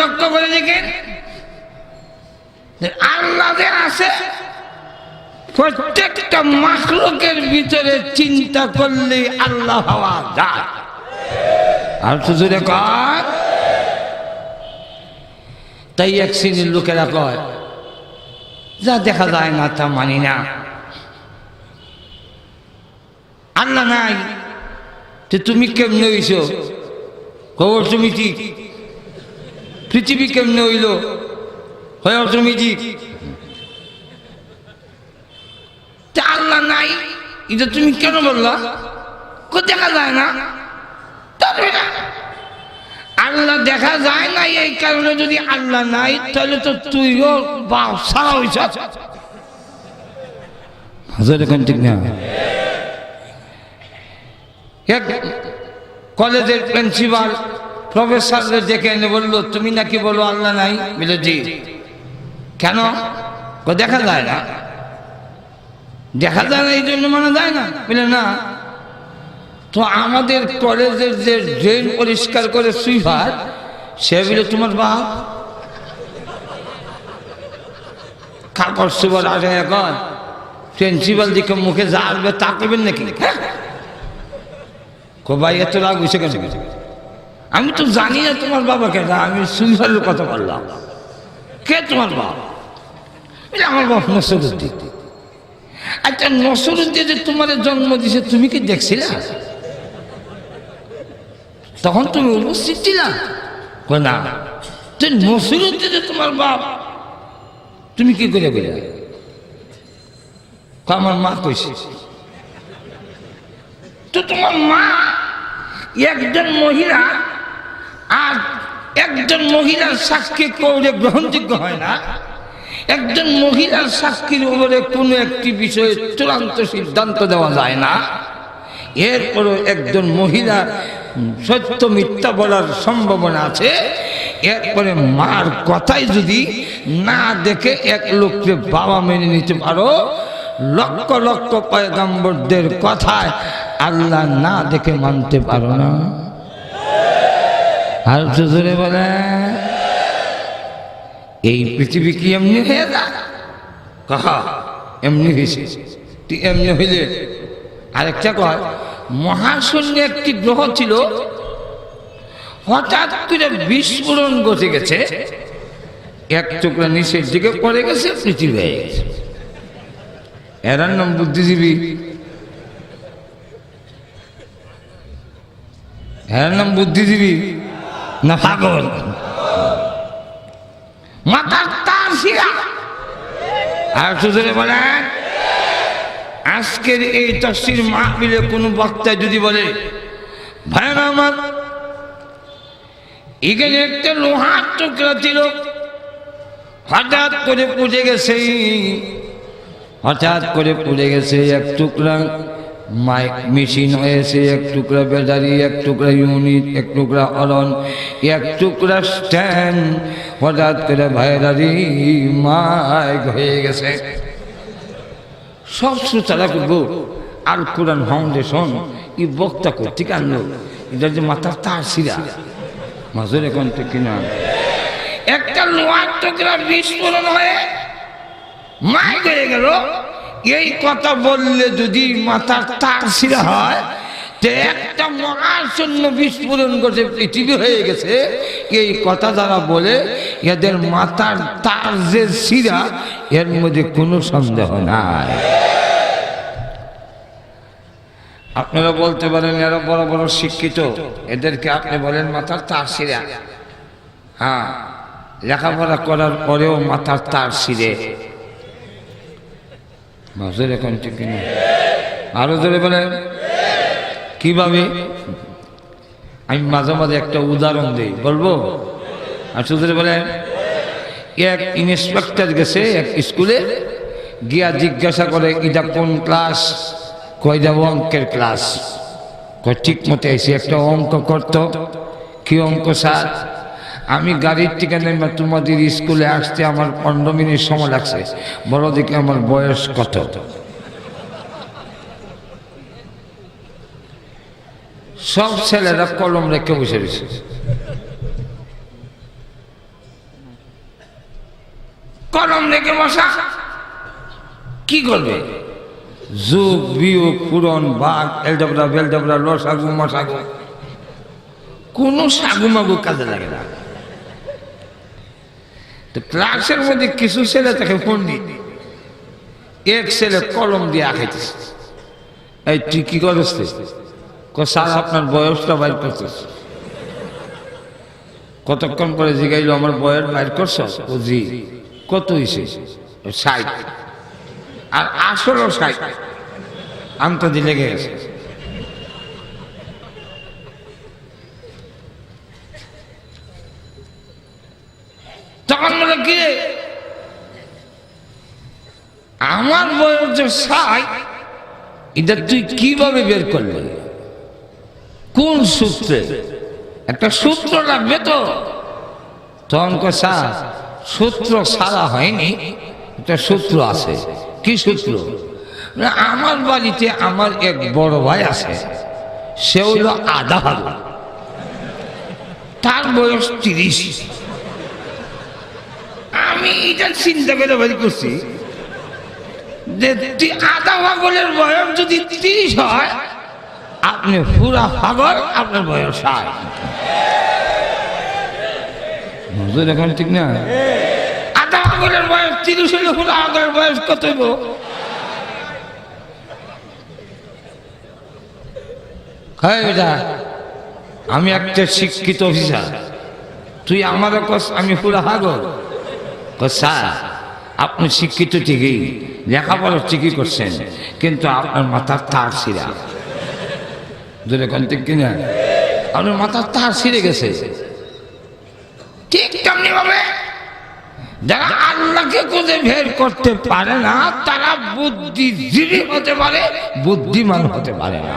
লক্ষ্য করে দেখেন, আল্লাহ যে আছে প্রত্যেকটা মাখলুকের ভিতরে চিন্তা করলে আল্লাহ হওয়া যায়। আর তো জোরে কয়। তাই এক শ্রেণীর লোকেরা কয় যা দেখা যায় না তা মানি না, আল্লাহ নাই তো তুমি কেমনে হইছো? খবর তুমি ঠিক। পৃথিবী কেমনে হইল? হয় অটোমেটিক। আল্লাহ নাই এটা তুমি কেন বললা? দেখা যায় না। আল্লাহ দেখা যায় না, এই কারণে যদি আল্লাহ নাই তাহলে তো তুইও বাপ সারা হইছ। ঠিক না? এক কলেজের প্রিন্সিপাল প্রফেসরদের ডেকে এনে বললো তুমি নাকি বলো আল্লাহ নাই। বলে জি। কেন? দেখা যায় না। দেখা যায় না এই জন্য মানা যায় না? বলে না। তো আমাদের কলেজের যে ড্রেন পরিষ্কার করে সুইপার, সে বলে তোমার বাপ। কাপড় সুপার আসে এখন প্রিন্সিপাল দিকে মুখে যা আসবে তা করবেন নাকি? ভাই এত রাগ হয়েছে কেন? আমি তো জানি না তোমার বাবা কেন, আমি সুইপারের কথা বললাম। কে তোমার বাপ? আমার বাপ নসরুদ্দিন। আচ্ছা নসরুদ্দিন যে তোমার জন্ম দিছে তুমি কি দেখছিলে? তখন তুমি উপস্থিত ছিলা? না। তুই নসিরুদ্দি যে তোমার বাপ, তুমি কি করে বলে? আমার মা কইছে। তো তোমার মা একজন মহিলা আর একজন মহিলার সাক্ষী করে গ্রহণযোগ্য হয় না। একজন মহিলার সাক্ষীর উপরে কোনো একটি বিষয়ে চূড়ান্ত সিদ্ধান্ত দেওয়া যায় না। এরপরও একজন মহিলা সত্য মিথ্যা বলার সম্ভাবনা আছে। এরপরে মার কথাই যদি না দেখে এক লোককে বাবা মেনে নিতে পারো, লক্ষ লক্ষ পয়গম্বরদের কথায় আল্লাহ না দেখে মানতে পারো না। আর জোরে বলে, এই পৃথিবী কি এমনি হয়ে যায়? কাহা এমনি হয়েছে, এমনি হইলে আরেকটা কয়, মহাশূন্য একটি গ্রহ ছিল, হঠাৎ করে বিস্ফোরণ ঘটে গেছে, এক টুকরা নিচের দিকে পড়ে গেছে, পৃথিবী হয়ে গেছে। এর নাম বুদ্ধিজীবী, এর নাম বুদ্ধিজীবী না পাগল? মাথার তার ছিঁড়া। আর সুতরাং বলেন, আজকের এই তাফসীর মাহফিলে কোনো বক্তা যদি বলে, ভাইরা আমার, এখানে একটা লোহার টুকরা ছিল, হঠাৎ করে পুড়ে গেছে, হঠাৎ করে পুড়ে গেছে, এক টুকরা মাইক মেশিন হয়েছে, এক টুকরা ব্যাটারি, এক টুকরা ইউনিট, এক টুকরা অলন, এক টুকরা স্ট্যান্ড, হঠাৎ করে ভাইরারি মাইক হয়ে গেছে। সব শ্রোতারা করবো আল কোরআন ফাউন্ডেশন এই বক্তা করতে আনলো, এটা যে মাথার তার ছিঁড়া মাঝের এখন তো কিনা একটা লোহার টুকরা বিস্ফোরণ হয়ে মাইক হয়ে গেল। এই কথা বললে যদি মাথার তার ছিঁড়া হয়, যে একটা মহাশূন্য বিস্ফোরণ করছে, পৃথিবী হয়ে গেছে, এই কথা যারা বলে এদের মাথার তার যে ছিঁড়া, এর মধ্যে কোনো সন্দেহ নাই। আপনারা বলতে পারেন এরা বড় বড় শিক্ষিত, এদেরকে আপনি বলেন মাথার তার ছিঁড়া। হ্যাঁ, লেখাপড়া করার পরেও মাথার তার ছিঁড়ে। মাঝের এখন ঠিক না, আরো ধরে বলেন কিভাবে? আমি মাঝে মাঝে একটা উদাহরণ দিই, বলবো? আর শুধু বলেন, এক ইন্সপেক্টর গেছে এক স্কুলে, গিয়া জিজ্ঞাসা করে এটা কোন ক্লাস? কই যাব অঙ্কের ক্লাস। কই ঠিক মতো এসে একটা অঙ্ক করতো। কি অঙ্ক স্যার? আমি গাড়ির থেকে নেমে তোমাদের স্কুলে আসতে আমার 15 মিনিট সময় লাগছে, বড় দিকে আমার বয়স কত? সব ছেলেরা কলম রেখে বসে রয়েছে। কলম রেখে বসা কি করবে? যোগ বিয়োগ পূরণ ভাগ এলডাবরা বেলডাবরা লসাগু মশাগু, কোনো সাগুমাগু কাজে লাগে না। তো ক্লাসের মধ্যে কিছু ছেলে তাকে ফোন দি, এক ছেলে কলম দিয়ে আঁকাইতেছে। এই তুই কি করছ? স্যার আপনার বয়সটা বাইর করছিস। কতক্ষণ পরে জিগাইল আমার বয়স বাইর করছ? ও জি। কত হয়েছে? 60। আর আসলে 60 আনতে দিলে গেছে। তখন বলে কি আমার বয়স যে 60, এটা তুই কিভাবে বের করলি? কোন সূত্রে? একটা সূত্র লাগবে তো। তখন স্যার সূত্র সারা হয়নি, একটা সূত্র আছে। কি সূত্র? আমার বাড়িতে আমার এক বড় ভাই আছে, সে হইল আধা ভাগ, তার বয়স 30। আমি এটা চিন্তা করে বাড়ি করছি যে আধা পাগলের বয়স যদি 30 হয়, আপনি পুরা পাগল, আপনার বয়স 60। এখন ঠিক না? আধা পাগলের বয়স 30 হলে পুরা পাগলের বয়স কত হইব? আমি একটা শিক্ষিত অফিসার, তুই আমারও কস আমি পুরা হাগল। স্যার আপনি শিক্ষিত ঠিকই, লেখাপড়া ঠিকই করছেন, কিন্তু আপনার মাথার তার ছিঁড়া। দূরে কোন ঠিক কিনা? আপনার মাথার তার ছিঁড়ে গেছে। ঠিক তেমনি ভাবে যারা আল্লাহকে খুঁজে বের করতে পারে না তারা বুদ্ধিজীবী হতে পারে, বুদ্ধিমান হতে পারে না।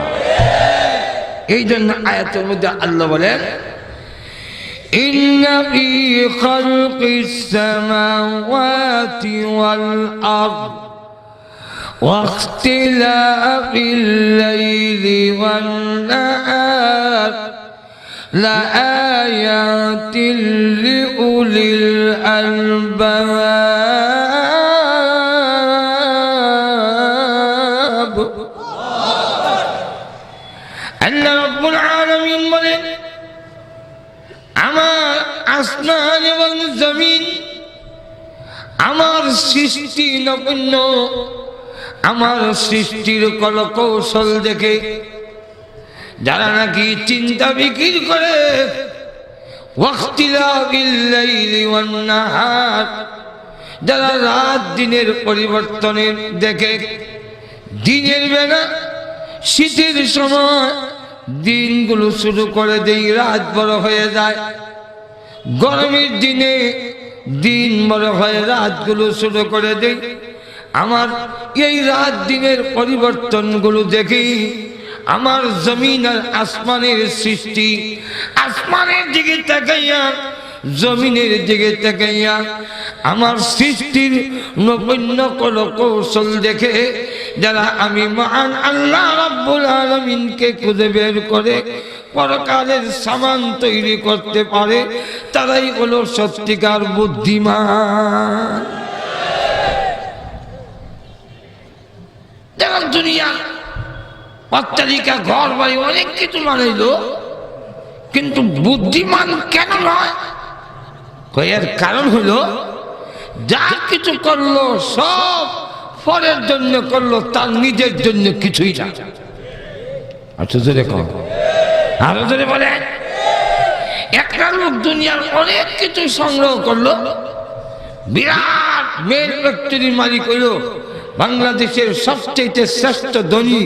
এই জন্য আয়াতের মধ্যে আল্লাহ বলেন, ইন্না ফি খালকিস সামাওয়াতি ওয়াল আরদ ওয়া ইখতিলাফিল লাইলি ওয়ান নাহার লাআয়াতিন লিউলিল আলবাব। আল্লাহ রাব্বুল আলামিন বলেন, আমার আসমান এবং জমিন, আমার সৃষ্টি নগণ্য, আমার সৃষ্টির কলকৌশল দেখে যারা নাকি চিন্তা বিকির করে, ওয়াখতিলাফিল লাইলি ওয়ান নাহার, যারা রাত দিনের পরিবর্তনের দেখে, দিনের বেলা শীতের সময় দিনগুলো শুরু করে দেই, রাত বড় হয়ে যায়, গরমের দিনে দিন বড় হয়ে রাতগুলো শুরু করে দেই। আমার এই রাত দিনের পরিবর্তনগুলো দেখি আমার জমিন আর আসমানের সৃষ্টি, আসমানের দিকে তাকাইয়া জমিনের দিকে তাকাইয়া আমার সৃষ্টির নগণ্য কৌশল দেখে যারা আমি মহান আল্লাহ রাব্বুল আলামিনকে খুঁজে বের করে পরকালের সামান তৈরি করতে পারে, তারাই হলো সত্যিকার বুদ্ধিমান। যেমন দুনিয়া অট্টালিকা ঘর বাড়ি অনেক কিছু বানাইল, কিন্তু বুদ্ধিমান কেন নয়? এর কারণ হলো যা কিছু করলো সব পরের জন্য করলো, তার নিজের জন্য কিছুই না। আচ্ছা জোরে কম, আরো জোরে বলে। একটা লোক দুনিয়ার অনেক কিছু সংগ্রহ করলো, বিরাট মেল ফ্যাক্টরির মালিক হইল, বাংলাদেশের সবচেয়ে শ্রেষ্ঠ ধনী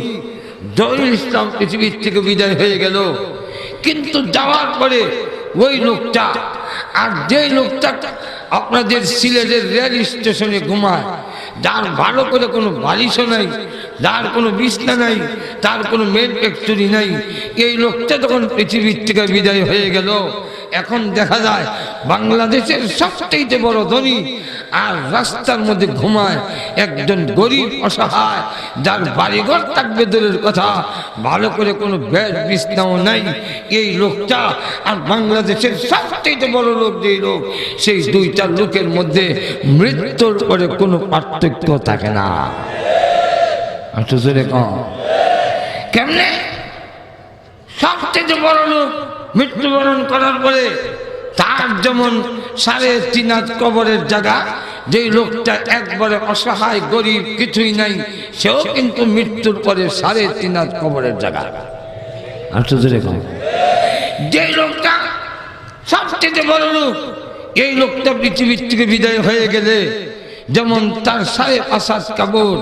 জহিরুল ইসলাম পৃথিবীর থেকে বিদায় হয়ে গেল। কিন্তু যাওয়ার পরে ওই লোকটা আর যে লোকটা আপনাদের সিলেটের রেল স্টেশনে ঘুমায়, যার ভালো করে কোনো বালিশও নাই, যার কোনো বিছনা নাই, তার কোনো মেল ফ্যাক্টরি নাই, এই লোকটা তখন পৃথিবীর থেকে বিদায় হয়ে গেল। এখন দেখা যায় বাংলাদেশের সবচেয়ে বড় ধনী আর রাস্তার মধ্যে ঘুমায় একজন গরিব অসহায়, যার বাড়িঘর থাকবে দূরের কথা, ভালো করে কোনো বেড বিছনাও নাই। এই লোকটা আর বাংলাদেশের সবচেয়ে বড় লোক যেই লোক, সেই দুইটা লোকের মধ্যে মৃত্যুর পরে কোনো পার্থক্য থাকে না। আচ্ছা জোরে কম, কেমনে? সবচেয়ে বড় লোক মৃত্যুবরণ করার পরে তার যেমন 3.5 হাত কবরের জায়গা, যে লোকটা একবারে অসহায় গরিব কিছুই নাই, সেও কিন্তু মৃত্যুর পরে 3.5 হাত কবরের জায়গা। আচ্ছা জোরে কম, যে লোকটা সবচেয়ে বড় লোক, এই লোকটা পৃথিবীর থেকে বিদায় হয়ে গেলে যেমন তার 5.5 হাত কবর,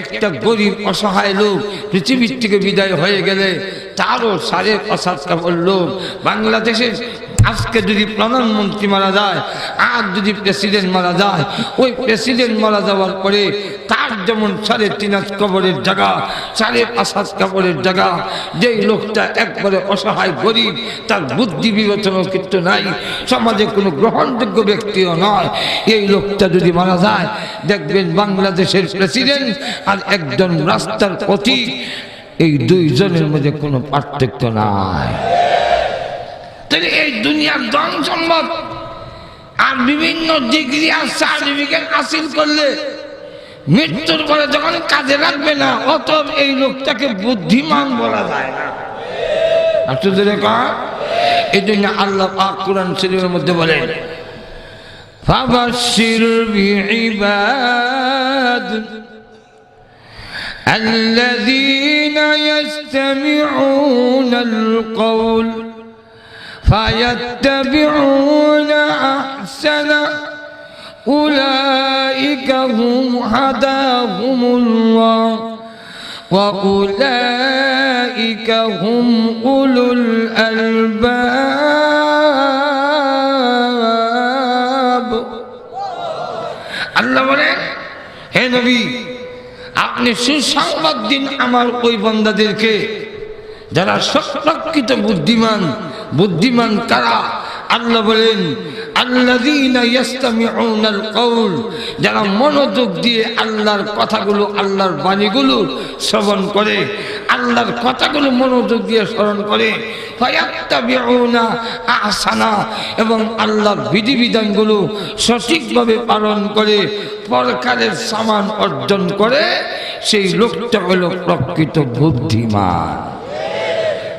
একটা গরিব অসহায় লোক পৃথিবীর থেকে বিদায় হয়ে গেলে তারও 5.5 হাত কবর লোক। বাংলাদেশের আজকে যদি প্রধানমন্ত্রী মারা যায় আর যদি প্রেসিডেন্ট মারা যায়, ওই প্রেসিডেন্ট মারা যাওয়ার পরে তার যেমন 3.5 হাত কবরের জায়গা, 5.5 হাত কবরের জায়গা, যেই লোকটা একবারে অসহায় গরিব, তার বুদ্ধি বিবেচনা কিছু নাই, সমাজে কোনো গ্রহণযোগ্য ব্যক্তিও নয়, এই লোকটা যদি মারা যায়, দেখবেন বাংলাদেশের প্রেসিডেন্ট আর একজন রাস্তার পথিক, এই দুইজনের মধ্যে কোনো পার্থক্য নাই। তাহলে এই দুনিয়ার ধন সম্পদ আর বিভিন্ন ডিগ্রি আর সার্টিফিকেট হাসিল করলে মৃত্যুর পরে যখন কাজে লাগবে না, অতএব এই লোকটাকে বুদ্ধিমান বলা যায় না। এই জন্য আল্লাহ পাক কুরআন শরীফের মধ্যে বলেন, ফাবাশশির বিইবাদ আল্লাযীনা ইসতামিউনাল কওল فيتبعون أحسن أولئك هم هداهم الله وأولئك هم أولو الألباب আল্লাহ বলেন হে নবী আপনি সুসংবাদ দিন আমার ওই বান্দাদেরকে যারা প্রকৃত বুদ্ধিমান কারা আল্লাহ বলেন আল্লাযীনা ইয়াসতামিউনাল কওল যারা মনোযোগ দিয়ে আল্লাহর কথাগুলো আল্লাহর বাণীগুলো শ্রবণ করে আল্লাহর কথাগুলো মনোযোগ দিয়ে স্মরণ করে ফায়াত্তাবিউনা আহসানা এবং আল্লাহর বিধিবিধানগুলো সঠিকভাবে পালন করে পরকালের সামান অর্জন করে সেই লোকটা হলো প্রকৃত বুদ্ধিমান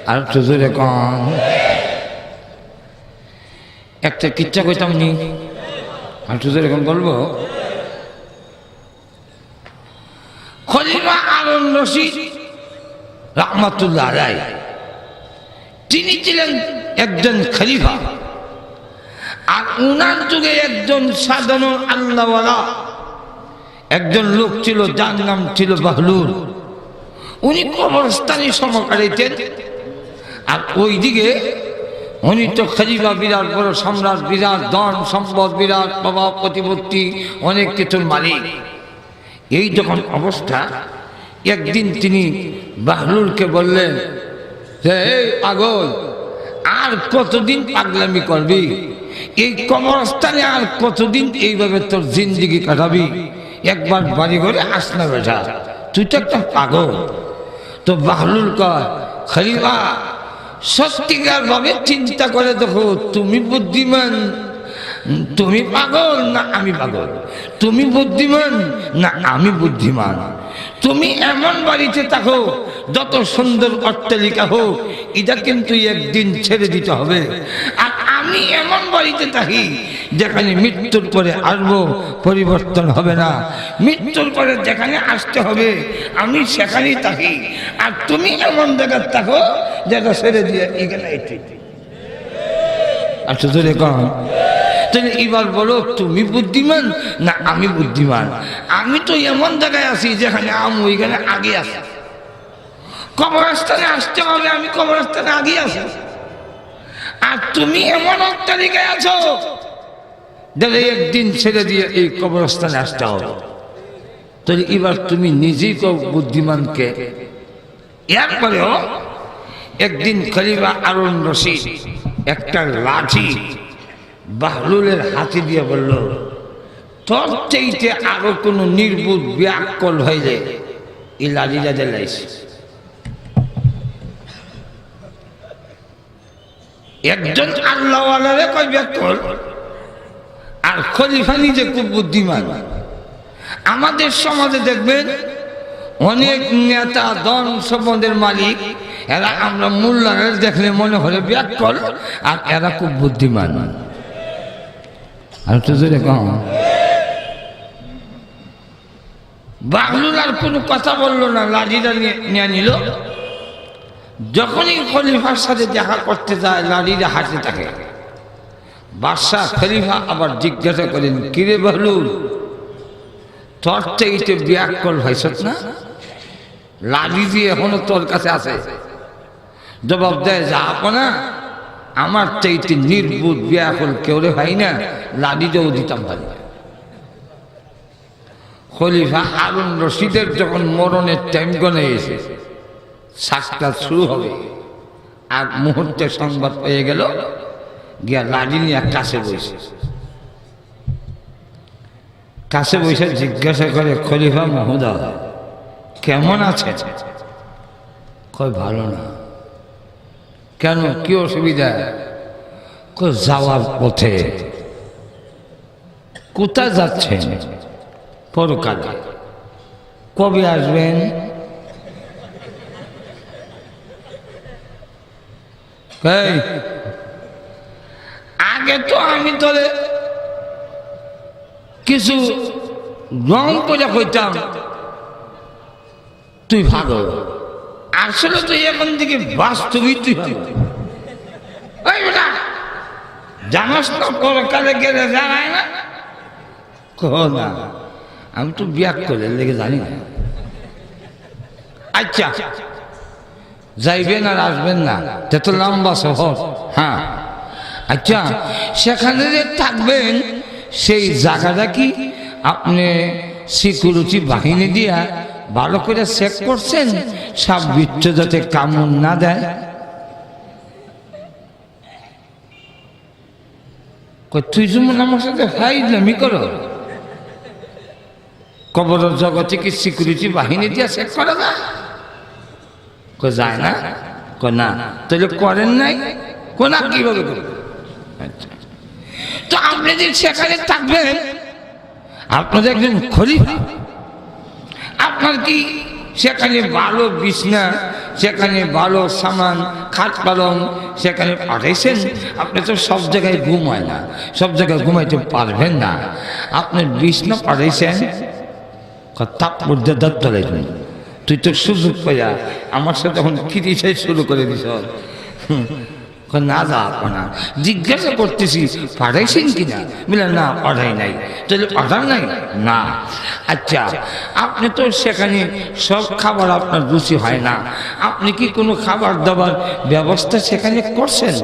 আর তো জোরে কোন একটা কিচ্ছা কইতাম নি আর তো জোরে কোন বলবো খলিফা হারুন রশিদ রাহমাতুল্লাহ আলাইহি তিনি ছিলেন একজন খলিফা আর উনার যুগে একজন সাধারণ আল্লাহওয়ালা একজন লোক ছিল যার নাম ছিল বাহলুল উনি কবরস্থানে সমকালীতেন আর ওইদিকে উনি তো খলিফা বিরাট বড় সম্রাট বিরাট ধন সম্পদ বিরাট প্রভাব প্রতিপত্তি অনেক কিছুর মালিক এই যখন অবস্থা একদিন তিনি বাহলুলকে বললেন যে এই পাগল আর কতদিন পাগলামি করবি এই কবরস্থানে আর কতদিন এইভাবে তোর জিন্দেগি কাটাবি একবার বাড়ি ঘরে আস না বেটা তুই তো একটা পাগল তো বাহলুল কয় খলিফা সত্যিকার ভাবে চিন্তা করে দেখো তুমি বুদ্ধিমান তুমি পাগল না আমি পাগল তুমি বুদ্ধিমান না আমি বুদ্ধিমান তুমি এমন বাড়িতে থাকো যত সুন্দর অট্টালিকা হোক এটা কিন্তু একদিন ছেড়ে দিতে হবে আর আমি এমন বাড়িতে থাকি যেখানে মৃত্যুর পরে আসবো পরিবর্তন হবে না মৃত্যুর পরে যেখানে আসতে হবে আমি সেখানেই থাকি আর তুমি এমন জায়গায় থাকো যেটা ছেড়ে দিয়ে এখানে আচ্ছা তোরে কম তাহলে এবার বলো তুমি বুদ্ধিমান না আমি বুদ্ধিমান আমি তো এমন জায়গায় আছি যেখানে আমি ওইখানে আগে আসি কবরস্থানে আসতে হবে আমি কবরস্থানে আগে আসি আর তুমি এমন অট্টালিকায় আছো দেখে একদিন ছেড়ে দিয়ে এই কবরস্থানে আসতে হবে তাহলে এবার তুমি নিজেই কও বুদ্ধিমানকে এরপরেও একদিন খলিফা হারুন রশিদ একটা লাঠি বাহলুলের হাতে দিয়ে বলল তোর চাইতে আরো কোনো নির্বুধ ব্যাকল হয়ে যায় এই লাঠিটা জ্বালাইছে একজন আল্লাহওয়ালারে কয় ব্যাকল আর খলিফা নিজে খুব বুদ্ধিমান আমাদের সমাজে দেখবেন অনেক নেতা ধন সম্পদের মালিক এরা আমরা মোল্লাদের দেখলে মনে হলে ব্যাকল আর এরা খুব বুদ্ধিমান আর তো জোরে কম বাহলুল আর কোনো কথা বললো না লাঠিটা নিয়ে নিল যখনই খলিফার সাথে দেখা করতে যায় লাঠিটা হাতে থাকে বাদশাহ খলিফা আবার জিজ্ঞাসা করেন কিরে বাহলুল তোর চাইতে ব্যাকল হয়েছ না লাঠি দিয়ে এখনো তোর কাছে আছে জবাব দেয় যাব না আমার চাইতে নির্বুধ ব্যাকল কেউ রে ভাই না লাঠিটাও দিতাম ভাই খলিফা হারুন রশিদের যখন মরণের টাইম গনে এসে সাক্ষাৎ শুরু হবে আর মুহূর্তে সংবাদ পেয়ে গেল গিয়া লাঠি নিয়ে কাছে বসে জিজ্ঞাসা করে খলিফা মহোদয় কেমন আছে কই ভালো না কেন কি অসুবিধা কই যাওয়ার পথে কোথায় যাচ্ছেন পরকালে কবে আসবেন আগে তো আমি তোরে কিছু রং করে কইতাম তুই ভালো আসলে তুই এখন থেকে বাস্তবিক তুই ভালো জানাস না পরকালে গেলে জানায় না? না, আমি তো বিয়া করে লেগে জানি না। আচ্ছা, যাইবেন আর আসবেন না, এটা তো লম্বা শহর। হ্যাঁ, আচ্ছা, সেখানে যে থাকবেন সেই জায়গাটা কি আপনি সিকিউরিটি বাহিনী দিয়া ভালো করে চেক করছেন সব বিচ্ছ যাতে কামড় না দেয়? তুই যেমন আমার সাথে ফাইজলামি করো, কবর জগতে কি সিকিউরিটি বাহিনী দিয়া চেক করা যায়? যায় না? না, তাহলে করেন নাই? কোনা কিভাবে করবেন? আচ্ছা, তো আপনি যে সেখানে থাকবেন, আপনাদের একজন খলিফা, আপনার কি সেখানে ভালো বিছনা, সেখানে ভালো সামান, খাট পালং সেখানে পাঠাইছেন? আপনি তো সব জায়গায় ঘুমায় না, সব জায়গায় ঘুমাইতে পারবেন না, আপনার বিছনা পাঠাইছেন, তাপ মধ্যে দাঁত তোলাইছেন। তুই তো সুযোগ পাইয়া আমার সাথে এখন খিরিসাই শুরু করে দিস। না যা না, জিজ্ঞাসা করতেছি পাঠাইছেন কিনা? বলে না, পাঠাই নাই। তাহলে পাঠান নাই? না। আচ্ছা, আপনি তো সেখানে সব খাবার আপনার রুচি হয় না, আপনি কি কোনো খাবার দাবার ব্যবস্থা সেখানে করছেন?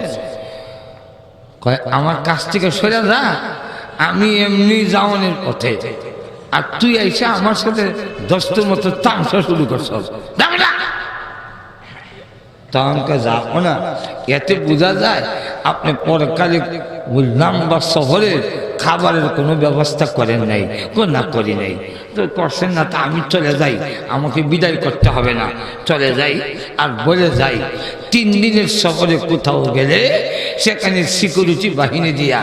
আমার কাছ থেকে সরে যা, আমি এমনি যাওয়ানের পথে, আর তুই এসে আমার সাথে দস্তুর মতো তামসা শুরু করছ। তখনকে যাবো না, এতে বোঝা যায় আপনি পরকালে লম্বা শহরে খাবারের কোনো ব্যবস্থা করেন নাই। না, করি নাই। তো করছেন না, তা আমি চলে যাই, আমাকে বিদায় করতে হবে না, চলে যাই। আর বলে যাই 3 দিনের সফরে কোথাও গেলে সেখানে সিকিউরিটি বাহিনী দিয়া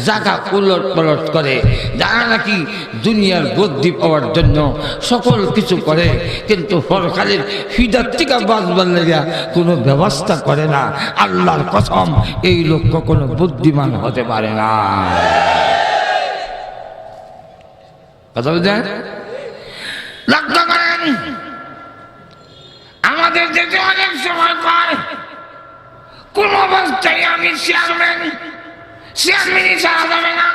জায়গা উলট পালট করে, যারা নাকি দুনিয়ার বুদ্ধি পাওয়ার জন্য সকল কিছু করে, কিন্তু পরকালের ফিদার থেকে বাঁচবার লেগে কোনো ব্যবস্থা করে না। আল্লাহর কসম, এই লোক কোনো বুদ্ধিমান হতে পারে না। কথা বুঝলেন? লক্ষ্য করেন, আমাদের দেশে অনেক সময় পায় কোন অবস্থায় আমি চেয়ারম্যানই ছাড়া যাবে না।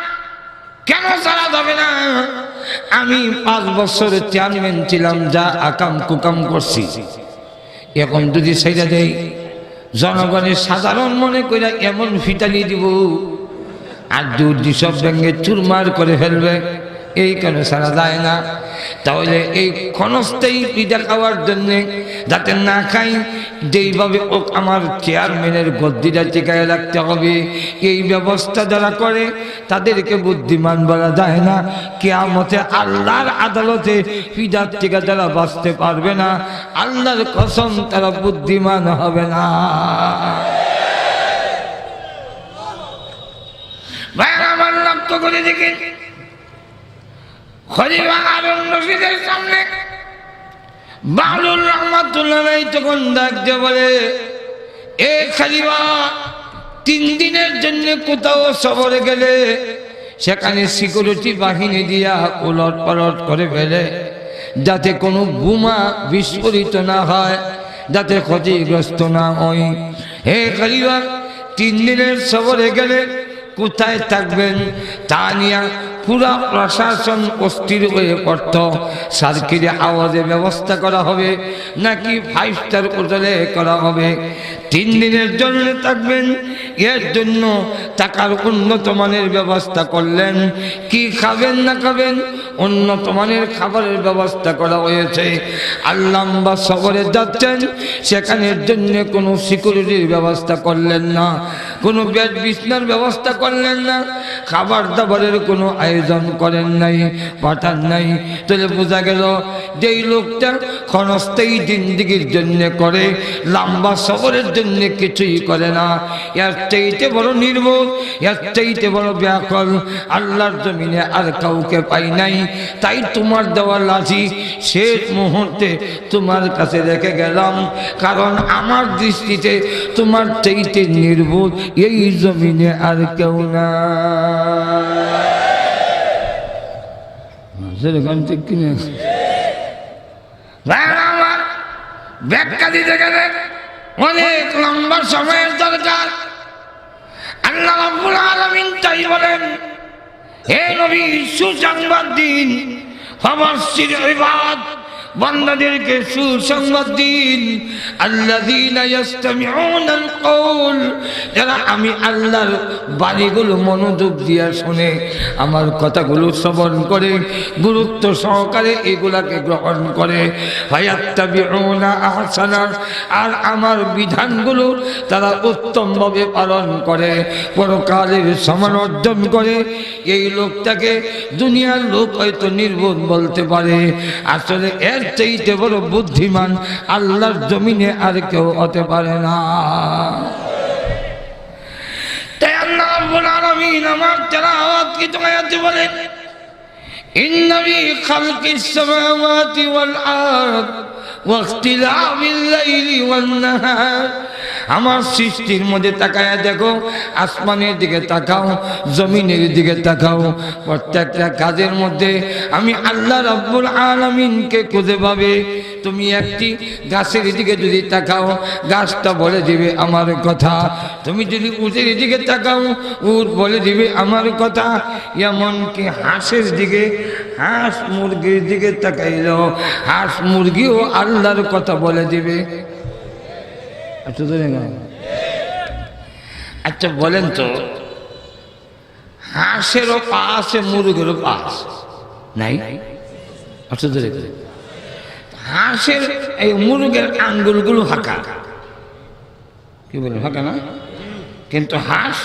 কেন ছাড়া যাবে না? আমি 5 বছরের চেয়ারম্যান ছিলাম, যা আকাম কুকাম করছি, এখন যদি সেটা দেই জনগণের সাধারণ মনে করে এমন ফিটানি দিব আর দুধ সব ব্যাঙ্গে চুরমার করে ফেলবে। এই কেন ছাড়া যায় না? তাহলে এই ক্ষণস্থায়ী পিঠা খাওয়ার জন্যে যাতে না খাই, যেইভাবে ও আমার চেয়ারম্যানের গদ্দিটা টিকায় রাখতে হবে, এই ব্যবস্থা যারা করে তাদেরকে বুদ্ধিমান বলা যায় না। কিয়ামতে আল্লাহর আদালতে পিঠার টিকা যারা বাঁচতে পারবে না, আল্লাহর কসম তারা বুদ্ধিমান হবে না। ভাই আমার লক্ষ্য করে দেখি, খলিফা হারুন রশিদের সামনে বাউলুর রহমাতুল্লাহ তখন ডাক দিয়ে বলে, এ খলিফা, 3 দিনের জন্য কোথাও সফরে গেলে সেখানে সিকিউরিটি বাহিনী দিয়া উলট পালট করে ফেলে, যাতে কোনো বোমা বিস্ফোরিত না হয়, যাতে ক্ষতিগ্রস্ত না হয়। হে খলিফা, 3 দিনের সফরে গেলে কোথায় থাকবেন তা নিয়ে পুরা প্রশাসন অস্থির হয়ে পড়ত। সার্কিটে আওয়াজে ব্যবস্থা করা হবে নাকি 5 স্টার হোটেলে করা হবে? 3 দিনের জন্য থাকবেন, এর জন্য টাকার উন্নত মানের ব্যবস্থা করলেন। কি খাবেন না খাবেন, উন্নত মানের খাবারের ব্যবস্থা করা হয়েছে। আর লম্বা সফরে যাচ্ছেন, সেখানের জন্য কোনো সিকিউরিটির ব্যবস্থা করলেন না, কোনো বেড বিছনার ব্যবস্থা করলেন না, খাবার দাবারের কোনো আয়োজন করেন নাই, পাঠান নাই। তাহলে বোঝা গেল যে এই লোকটা ক্ষণস্থায়ী জিন্দিগির জন্য করে, লম্বা সফরের জন্য কিছুই করে না। এর চাইতে বড় নির্বোধ, এর চাইতে বড় ব্যাকল আল্লাহর জমিনে আর কাউকে পাই নাই। তাই তোমার দেওয়া লাঠি শেষ মুহূর্তে তোমার কাছে রেখে গেলাম, কারণ আমার দৃষ্টিতে তোমার চাইতে নির্বোধ এই জমিনে আর কেউ না। আমার ব্যাখ্যা দিতে গেলে অনেক লম্বা সময়ের দরকার। আর আল্লাহ রাব্বুল আলামিন তাই বলেন, হে নবী সুসংবাদ দিন, ফাবাশশির ইবাদ, বান্দাদেরকে সুসংবাদ দিন, আল্লাযীনা ইয়াসতামিউনাল কওল, যারা আমি আল্লাহর বাণীগুলো মনোযোগ দিয়ে শুনে, আমার কথাগুলো শ্রবণ করে, গুরুত্ব সহকারে এগুলাকে গ্রহণ করে, ফায়াত্তাবিউনা আহসানা, আর আমার বিধানগুলো তারা উত্তমভাবে পালন করে, পরকালের সম্মান অর্জন করে। এই লোকটাকে দুনিয়ার লোক হয়তো নির্বোধ বলতে পারে, আসলে এর চাইতে বড় বুদ্ধিমান আল্লাহর জমিনে আর কেউ হতে পারে না। তাই আল্লাহ রাব্বুল আলামিন আমার তেলাওয়াত কি আয়াতে বলেন, ইন্না ফি খালকিস সামাওয়াতি ওয়াল আরদ ওয়া ইখতিলাফিল লাইলি ওয়ান নাহার, আমার সৃষ্টির মধ্যে তাকায়া দেখো, আসমানের দিকে তাকাও, জমিনের দিকে তাকাও, প্রত্যেকটা কাজের মধ্যে আমি আল্লাহ রাব্বুল আলামিনকে খুঁজে পাবে। তুমি একটি গাছের দিকে যদি তাকাও, গাছটা বলে দিবে আমার কথা। তুমি যদি উটের দিকে তাকাও, উট বলে দিবে আমার কথা। এমনকি হাঁসের দিকে, হাঁস মুরগির দিকে তাকাইল, হাঁস মুরগিও আল্লাহর কথা বলে দিবে। আচ্ছা বলেন তো, হাঁসেরও পা আছে, মুরগেরও পা আছে, নাই? হাঁসের এই মুরগের আঙ্গুলগুলো হাঁকা, কি বলেন হাঁকা না? কিন্তু হাঁস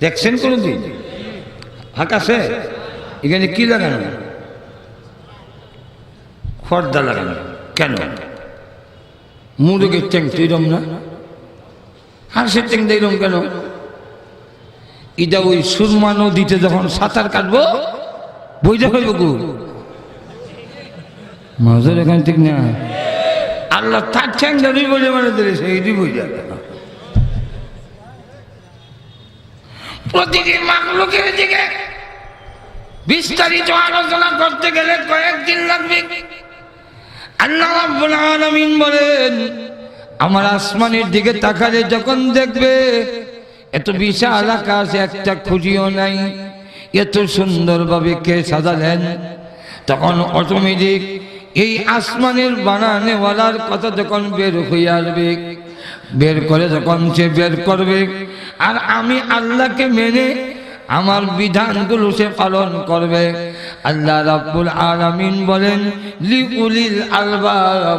দেখছেন কোনদিন হাঁকাছে? এখানে কি লাগানো? পর্দা লাগানো। কেন? মুরগের ট্যাং তো এরম না, হাঁসের ট্যাং এরম কেন? এটা ওই সুরমা নদীতে যখন সাঁতার কাটবো বইটা হইব গু মজার, এখান ঠিক না। আল্লাহ তার ঠ্যাং ধরি বলে মানে দিলে সেইটি বই যাবে। প্রতিটি মাখলুকের দিকে বিস্তারিত আলোচনা করতে গেলে কয়েকদিন লাগবে। আল্লাহ রাব্বুল আলামিন বলেন, আমার আসমানের দিকে তাকালে যখন দেখবে এত বিশাল আকাশ একটা খুঁজিও নাই, এত সুন্দরভাবে কে সাজালেন, তখন অটোমেটিক এই আসমানের বানানেওয়ালার কথা যখন বের হয়ে আসবে, বের করে যখন সে বের করবে, আর আমি আল্লাহকে মেনে আমার বিধানগুলো সে পালন করবে, আল্লাহ রাব্বুল আলামিন বলেন লিউলিল আলবাব,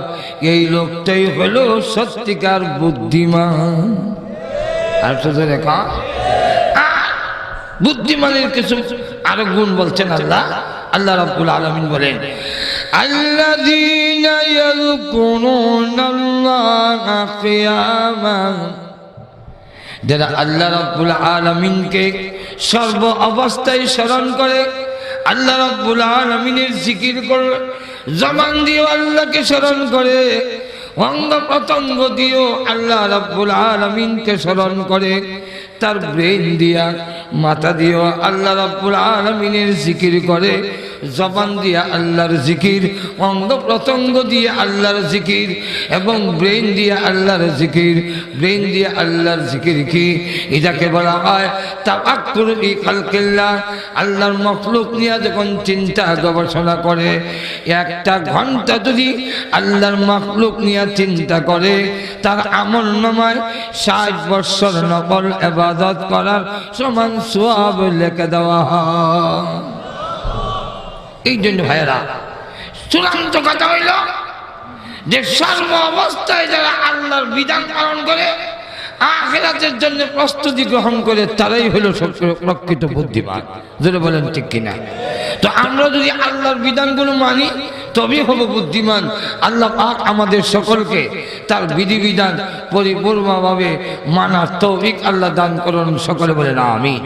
এই লোকটাই হলো সত্যিকার বুদ্ধিমান। আর শুধু রেখা বুদ্ধিমানের কিছু আরো গুণ বলছেন আল্লাহ। আল্লাহ রাব্বুল আলামিন বলেন, আল্লাযীনা ইয়াযকুরুনাল্লাহা কিয়ামান, যারা আল্লাহ রাব্বুল আলামিনকে সর্ব অবস্থায় স্মরণ করে, আল্লাহ রাব্বুল আলামিনের জিকির করে, জবান দিয়ে আল্লাহকে স্মরণ করে, অঙ্গ প্রত্যঙ্গ দিয়েও আল্লাহ রাব্বুল আলামিনকে স্মরণ করে, তার ব্রেন দিয়া মাথা দিয়েও আল্লাহ রাব্বুল আলামিনের জিকির করে, জবান দিয়া আল্লাহর জিকির, অঙ্গ প্রত্যঙ্গ দিয়ে আল্লাহর জিকির, এবং ব্রেন দিয়ে আল্লাহর জিকির। ব্রেন দিয়ে আল্লাহর জিকির কি? এটাকে বলা হয় তাফাক্কুর ফি খালকিল্লাহ। আল্লাহর মাখলুক নিয়ে যখন চিন্তা গবেষণা করে, একটা ঘন্টা যদি আল্লাহর মাখলুক নিয়ে চিন্তা করে, তার আমল নামায় 60 বছর নফল ইবাদত করার সমান সওয়াব লিখে দেওয়া হয়। এই জন্য ভাইয়েরা, চূড়ান্ত কথা হইল যে সর্ব অবস্থায় যারা আল্লাহর বিধান পালন করে, আখিরাতের জন্য প্রস্তুতি গ্রহণ করে, তারাই হলো প্রকৃত বুদ্ধিমান। যদি বলেন ঠিক কিনা? তো আমরা যদি আল্লাহর বিধানগুলো মানি তবেই হব বুদ্ধিমান। আল্লাহ পাক আমাদের সকলকে তার বিধিবিধান পরিপূর্ণভাবে মানার তৌফিক আল্লাহ দান করুন। সকলে বলেন আমিন।